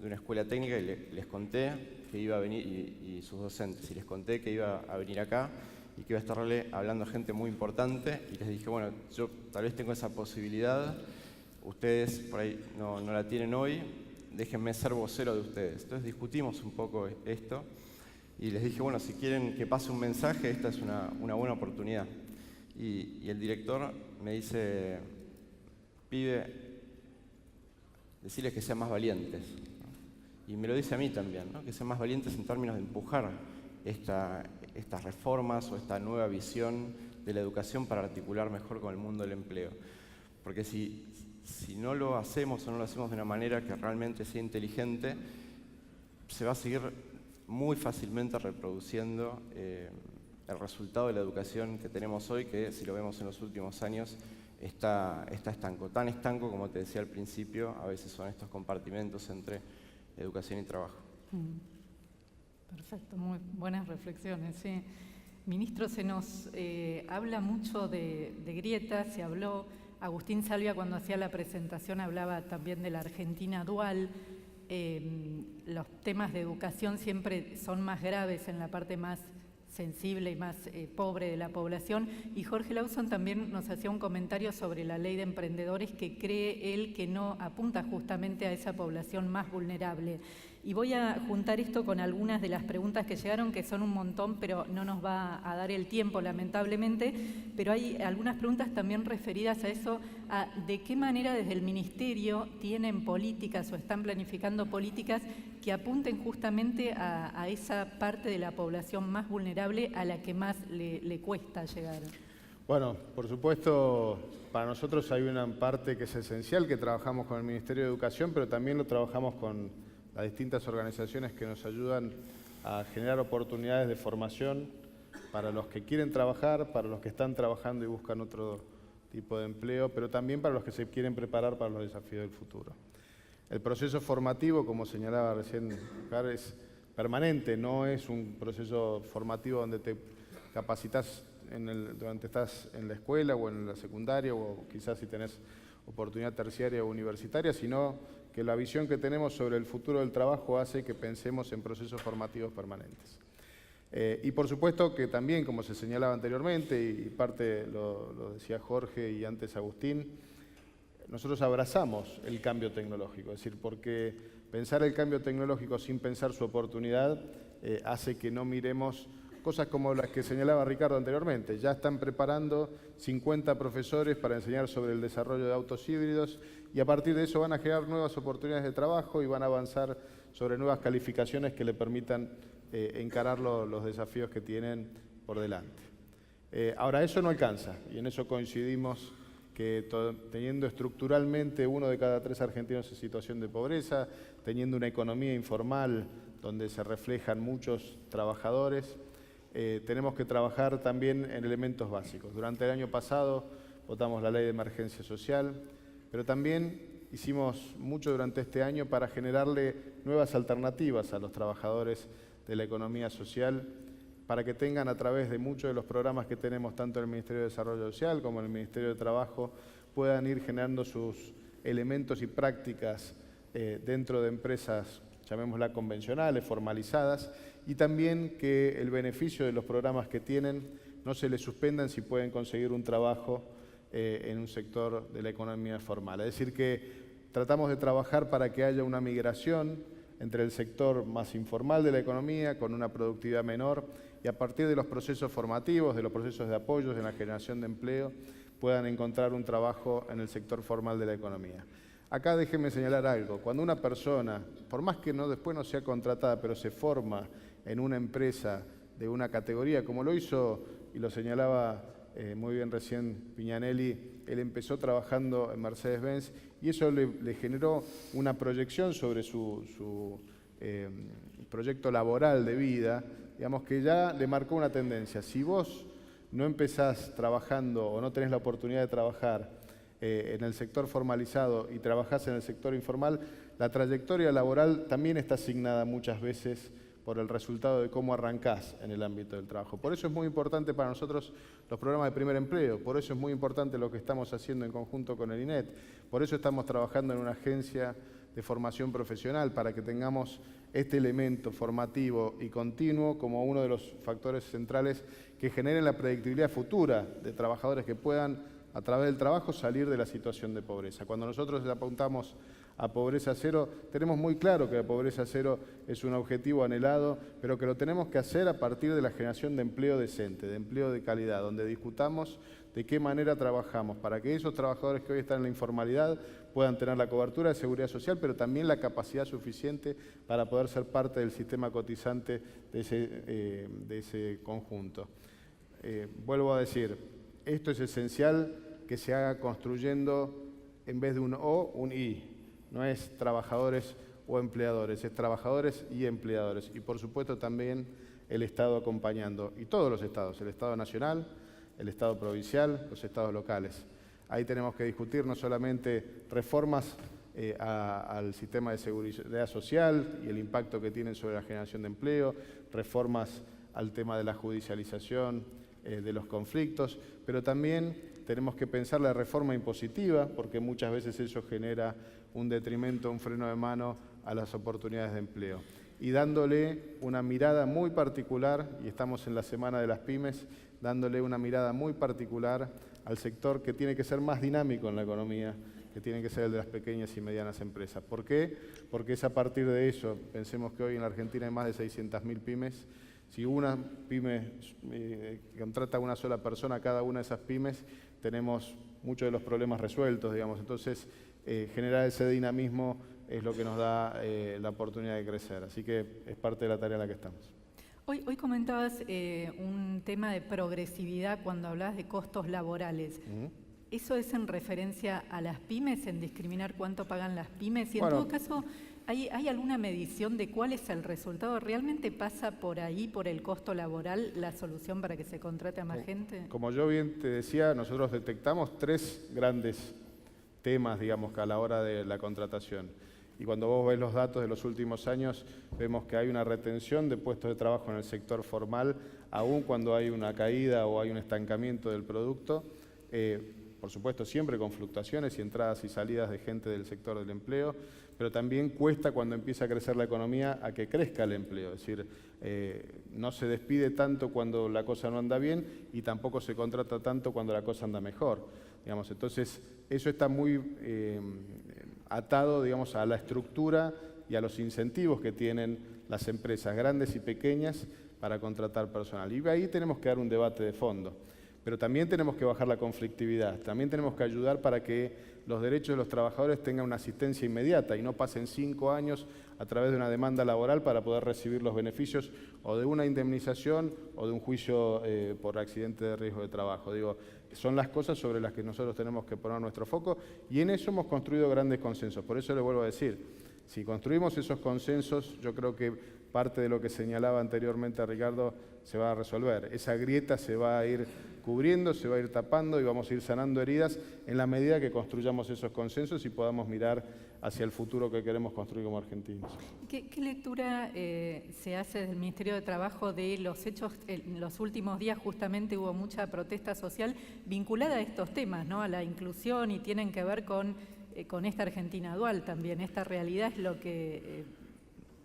una escuela técnica y les conté que iba a venir, y sus docentes, y les conté que iba a venir acá y que iba a estarle hablando a gente muy importante, y les dije, bueno, yo tal vez tengo esa posibilidad, ustedes por ahí no la tienen hoy, déjenme ser vocero de ustedes. Entonces discutimos un poco esto, y les dije, bueno, si quieren que pase un mensaje, esta es una buena oportunidad. Y el director me dice, pibe, decirles que sean más valientes, ¿no? Y me lo dice a mí también, ¿no? Que sean más valientes en términos de empujar estas reformas o esta nueva visión de la educación para articular mejor con el mundo del empleo. Porque si no lo hacemos o no lo hacemos de una manera que realmente sea inteligente, se va a seguir muy fácilmente reproduciendo el resultado de la educación que tenemos hoy, que si lo vemos en los últimos años está estanco. Tan estanco, como te decía al principio, a veces son estos compartimentos entre educación y trabajo. Perfecto, muy buenas reflexiones. Sí. Ministro, se nos habla mucho de grietas, se habló, Agustín Salvia cuando hacía la presentación hablaba también de la Argentina dual. Los temas de educación siempre son más graves en la parte más sensible y más pobre de la población. Y Jorge Lawson también nos hacía un comentario sobre la ley de emprendedores que cree él que no apunta justamente a esa población más vulnerable. Y voy a juntar esto con algunas de las preguntas que llegaron, que son un montón, pero no nos va a dar el tiempo, lamentablemente. Pero hay algunas preguntas también referidas a eso, a de qué manera desde el Ministerio tienen políticas o están planificando políticas que apunten justamente a esa parte de la población más vulnerable a la que más le cuesta llegar. Bueno, por supuesto, para nosotros hay una parte que es esencial, que trabajamos con el Ministerio de Educación, pero también lo trabajamos con las distintas organizaciones que nos ayudan a generar oportunidades de formación para los que quieren trabajar, para los que están trabajando y buscan otro tipo de empleo, pero también para los que se quieren preparar para los desafíos del futuro. El proceso formativo, como señalaba recién Oscar, es permanente, no es un proceso formativo donde te capacitas durante estás en la escuela o en la secundaria o quizás si tenés oportunidad terciaria o universitaria, sino que la visión que tenemos sobre el futuro del trabajo hace que pensemos en procesos formativos permanentes. Y por supuesto que también, como se señalaba anteriormente, y parte lo decía Jorge y antes Agustín, nosotros abrazamos el cambio tecnológico, es decir, porque pensar el cambio tecnológico sin pensar su oportunidad hace que no miremos cosas como las que señalaba Ricardo anteriormente. Ya están preparando 50 profesores para enseñar sobre el desarrollo de autos híbridos y a partir de eso van a generar nuevas oportunidades de trabajo y van a avanzar sobre nuevas calificaciones que le permitan encarar los desafíos que tienen por delante. Ahora, eso no alcanza y en eso coincidimos que teniendo estructuralmente 1 de cada 3 argentinos en situación de pobreza, teniendo una economía informal donde se reflejan muchos trabajadores, tenemos que trabajar también en elementos básicos. Durante el año pasado votamos la Ley de Emergencia Social, pero también hicimos mucho durante este año para generarle nuevas alternativas a los trabajadores de la economía social, para que tengan a través de muchos de los programas que tenemos tanto en el Ministerio de Desarrollo Social como en el Ministerio de Trabajo, puedan ir generando sus elementos y prácticas dentro de empresas, llamémoslas convencionales, formalizadas, y también que el beneficio de los programas que tienen no se les suspendan si pueden conseguir un trabajo en un sector de la economía formal. Es decir, que tratamos de trabajar para que haya una migración entre el sector más informal de la economía, con una productividad menor, y a partir de los procesos formativos, de los procesos de apoyos en la generación de empleo, puedan encontrar un trabajo en el sector formal de la economía. Acá déjenme señalar algo. Cuando una persona, por más que después no sea contratada, pero se forma en una empresa de una categoría, como lo hizo y lo señalaba muy bien recién Piñanelli, él empezó trabajando en Mercedes-Benz y eso le generó una proyección sobre su proyecto laboral de vida, digamos que ya le marcó una tendencia. Si vos no empezás trabajando o no tenés la oportunidad de trabajar en el sector formalizado y trabajás en el sector informal, la trayectoria laboral también está asignada muchas veces por el resultado de cómo arrancás en el ámbito del trabajo. Por eso es muy importante para nosotros los programas de primer empleo, por eso es muy importante lo que estamos haciendo en conjunto con el INET, por eso estamos trabajando en una agencia de formación profesional para que tengamos este elemento formativo y continuo como uno de los factores centrales que generen la predictibilidad futura de trabajadores que puedan, a través del trabajo, salir de la situación de pobreza. Cuando nosotros apuntamos a pobreza cero, tenemos muy claro que la pobreza cero es un objetivo anhelado, pero que lo tenemos que hacer a partir de la generación de empleo decente, de empleo de calidad, donde discutamos de qué manera trabajamos, para que esos trabajadores que hoy están en la informalidad puedan tener la cobertura de seguridad social, pero también la capacidad suficiente para poder ser parte del sistema cotizante de ese conjunto. Vuelvo a decir, esto es esencial que se haga construyendo, en vez de un O, un I. No es trabajadores o empleadores, es trabajadores y empleadores. Y por supuesto también el Estado acompañando, y todos los estados, el Estado nacional, el Estado provincial, los estados locales. Ahí tenemos que discutir no solamente reformas al sistema de seguridad social y el impacto que tienen sobre la generación de empleo, reformas al tema de la judicialización de los conflictos, pero también tenemos que pensar la reforma impositiva, porque muchas veces eso genera un detrimento, un freno de mano a las oportunidades de empleo. y dándole una mirada muy particular, y estamos en la Semana de las Pymes, dándole una mirada muy particular al sector que tiene que ser más dinámico en la economía, que tiene que ser el de las pequeñas y medianas empresas. ¿Por qué? Porque es a partir de eso. Pensemos que hoy en la Argentina hay más de 600.000 pymes. Si una pyme contrata a una sola persona, cada una de esas pymes, tenemos muchos de los problemas resueltos, digamos. Entonces, generar ese dinamismo es lo que nos da la oportunidad de crecer. Así que es parte de la tarea en la que estamos. Hoy comentabas un tema de progresividad cuando hablabas de costos laborales. ¿Eso es en referencia a las pymes, en discriminar cuánto pagan las pymes? Y en todo caso, ¿hay alguna medición de cuál es el resultado? ¿Realmente pasa por ahí, por el costo laboral, la solución para que se contrate a más gente? Como yo bien te decía, nosotros detectamos 3 grandes temas, digamos, que a la hora de la contratación. Y cuando vos ves los datos de los últimos años, vemos que hay una retención de puestos de trabajo en el sector formal, aun cuando hay una caída o hay un estancamiento del producto. Por supuesto, siempre con fluctuaciones y entradas y salidas de gente del sector del empleo, pero también cuesta cuando empieza a crecer la economía a que crezca el empleo. Es decir, no se despide tanto cuando la cosa no anda bien y tampoco se contrata tanto cuando la cosa anda mejor. Digamos, entonces, eso está muy atado, digamos, a la estructura y a los incentivos que tienen las empresas grandes y pequeñas para contratar personal. Y ahí tenemos que dar un debate de fondo. Pero también tenemos que bajar la conflictividad, también tenemos que ayudar para que los derechos de los trabajadores tengan una asistencia inmediata y no pasen 5 años a través de una demanda laboral para poder recibir los beneficios o de una indemnización o de un juicio por accidente de riesgo de trabajo. Digo, son las cosas sobre las que nosotros tenemos que poner nuestro foco y en eso hemos construido grandes consensos. Por eso le vuelvo a decir, si construimos esos consensos, yo creo que parte de lo que señalaba anteriormente a Ricardo se va a resolver. Esa grieta se va a ir cubriendo, se va a ir tapando y vamos a ir sanando heridas en la medida que construyamos esos consensos y podamos mirar hacia el futuro que queremos construir como argentinos. ¿Qué lectura se hace del Ministerio de Trabajo de los hechos? En los últimos días justamente hubo mucha protesta social vinculada a estos temas, ¿no? A la inclusión, y tienen que ver con esta Argentina dual también. Esta realidad es lo que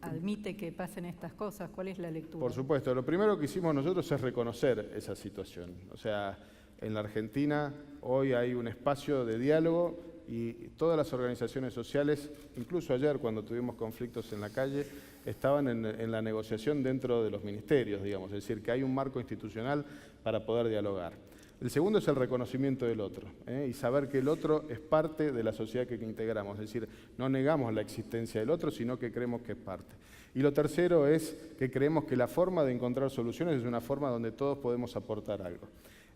admite que pasen estas cosas. ¿Cuál es la lectura? Por supuesto, lo primero que hicimos nosotros es reconocer esa situación. O sea, en la Argentina hoy hay un espacio de diálogo y todas las organizaciones sociales, incluso ayer cuando tuvimos conflictos en la calle, estaban en la negociación dentro de los ministerios, digamos, es decir, que hay un marco institucional para poder dialogar. El segundo es el reconocimiento del otro, y saber que el otro es parte de la sociedad que integramos, es decir, no negamos la existencia del otro, sino que creemos que es parte. Y lo tercero es que creemos que la forma de encontrar soluciones es una forma donde todos podemos aportar algo.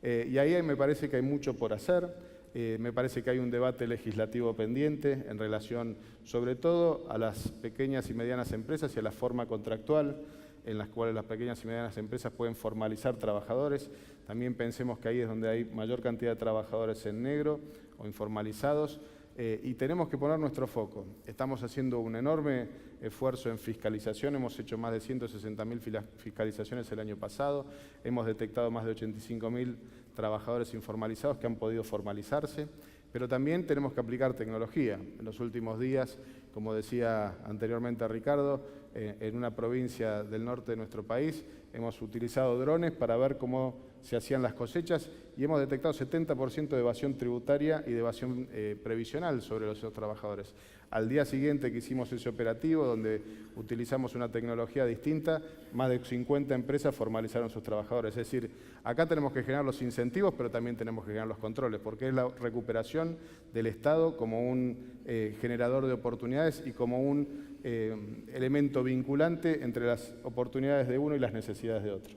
Y ahí me parece que hay mucho por hacer, me parece que hay un debate legislativo pendiente en relación sobre todo a las pequeñas y medianas empresas y a la forma contractual en las cuales las pequeñas y medianas empresas pueden formalizar trabajadores. También pensemos que ahí es donde hay mayor cantidad de trabajadores en negro o informalizados y tenemos que poner nuestro foco. Estamos haciendo un enorme esfuerzo en fiscalización, hemos hecho más de 160.000 fiscalizaciones el año pasado, hemos detectado más de 85.000 trabajadores informalizados que han podido formalizarse, pero también tenemos que aplicar tecnología. En los últimos días, como decía anteriormente a Ricardo, en una provincia del norte de nuestro país hemos utilizado drones para ver cómo se hacían las cosechas y hemos detectado 70% de evasión tributaria y de evasión previsional sobre los trabajadores. Al día siguiente que hicimos ese operativo, donde utilizamos una tecnología distinta, más de 50 empresas formalizaron sus trabajadores. Es decir, acá tenemos que generar los incentivos, pero también tenemos que generar los controles, porque es la recuperación del Estado como un generador de oportunidades y como un elemento vinculante entre las oportunidades de uno y las necesidades de otro.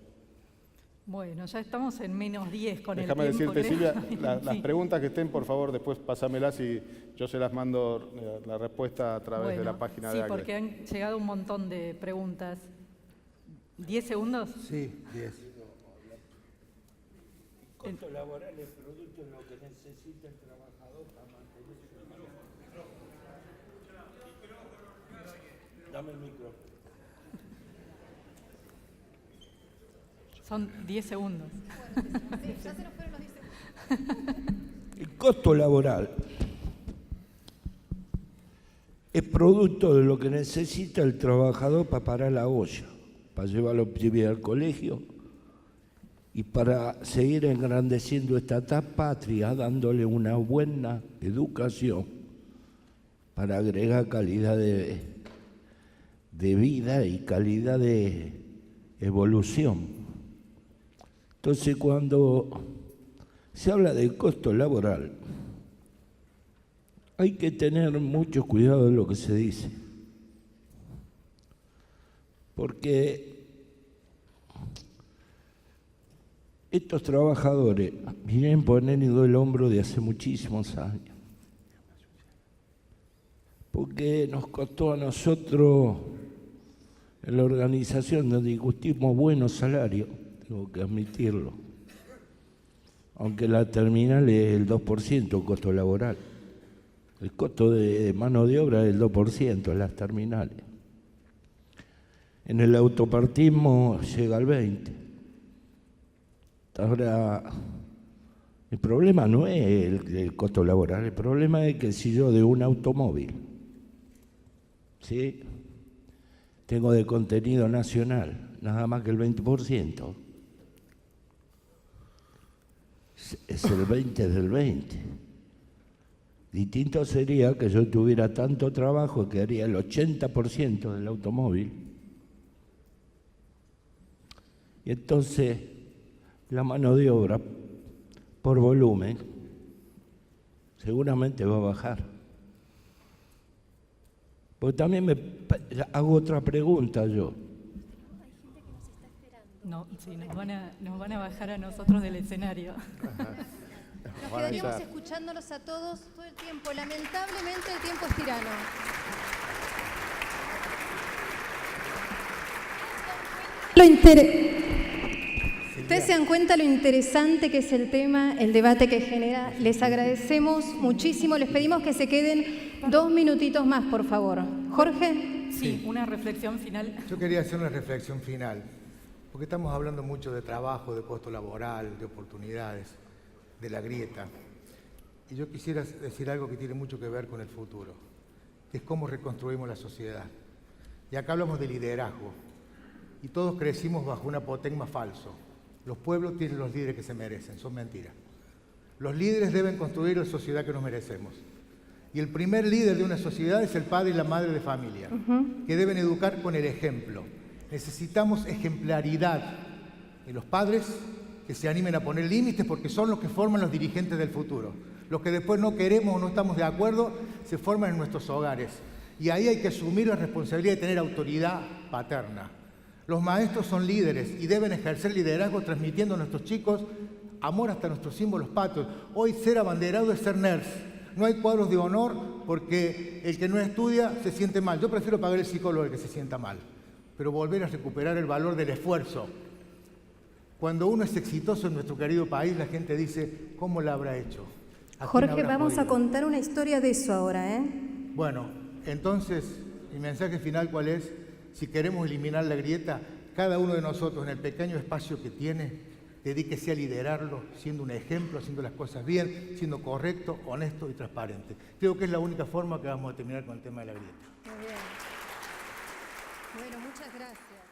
Bueno, ya estamos en -10 con Déjame el tiempo. decirte, Silvia, las preguntas que estén, por favor, después pasámelas y yo se las mando la respuesta a través de la página de ACLE. Sí, porque han llegado un montón de preguntas. ¿10 segundos? Sí, 10. Costo laboral es producto de lo que necesita el trabajador para mantener su trabajo. Dame el micrófono. Son 10 segundos. Sí, ya se nos fueron los 10 segundos. El costo laboral es producto de lo que necesita el trabajador para parar la olla, para llevar a los pibes al colegio y para seguir engrandeciendo esta patria, dándole una buena educación para agregar calidad de vida y calidad de evolución. Entonces, cuando se habla del costo laboral, hay que tener mucho cuidado de lo que se dice, porque estos trabajadores vienen poniendo el hombro de hace muchísimos años, porque nos costó a nosotros en la organización donde discutimos buenos salarios, tengo que admitirlo, aunque la terminal es el 2% el costo laboral. El costo de mano de obra es el 2% en las terminales. En el autopartismo llega al 20%. Ahora, el problema no es el costo laboral, el problema es que si yo de un automóvil, ¿sí?, tengo de contenido nacional nada más que el 20%, es el 20 del 20. Distinto sería que yo tuviera tanto trabajo que haría el 80% del automóvil. Y entonces la mano de obra por volumen seguramente va a bajar. Porque también me hago otra pregunta yo. No, sí, nos van a bajar a nosotros del escenario. Nos quedaríamos escuchándolos a todos todo el tiempo. Lamentablemente el tiempo es tirano. Ustedes se dan cuenta lo interesante que es el tema, el debate que genera. Les agradecemos muchísimo. Les pedimos que se queden 2 minutitos más, por favor. Jorge. Sí, una reflexión final. Yo quería hacer una reflexión final, porque estamos hablando mucho de trabajo, de costo laboral, de oportunidades, de la grieta. Y yo quisiera decir algo que tiene mucho que ver con el futuro, que es cómo reconstruimos la sociedad. Y acá hablamos de liderazgo. Y todos crecimos bajo un apotegma falso. Los pueblos tienen los líderes que se merecen, son mentiras. Los líderes deben construir la sociedad que nos merecemos. Y el primer líder de una sociedad es el padre y la madre de familia, que deben educar con el ejemplo. Necesitamos ejemplaridad en los padres que se animen a poner límites, porque son los que forman los dirigentes del futuro. Los que después no queremos o no estamos de acuerdo se forman en nuestros hogares. Y ahí hay que asumir la responsabilidad de tener autoridad paterna. Los maestros son líderes y deben ejercer liderazgo transmitiendo a nuestros chicos amor hasta nuestros símbolos patrios. Hoy ser abanderado es ser nerds. No hay cuadros de honor porque el que no estudia se siente mal. Yo prefiero pagar el psicólogo al que se sienta mal, pero volver a recuperar el valor del esfuerzo. Cuando uno es exitoso en nuestro querido país, la gente dice, ¿cómo lo habrá hecho? Jorge, vamos a contar una historia de eso ahora, ¿eh? Bueno, entonces, mi mensaje final, ¿cuál es? Si queremos eliminar la grieta, cada uno de nosotros en el pequeño espacio que tiene, dedíquese a liderarlo, siendo un ejemplo, haciendo las cosas bien, siendo correcto, honesto y transparente. Creo que es la única forma que vamos a terminar con el tema de la grieta. Muy bien. Bueno, muchas gracias.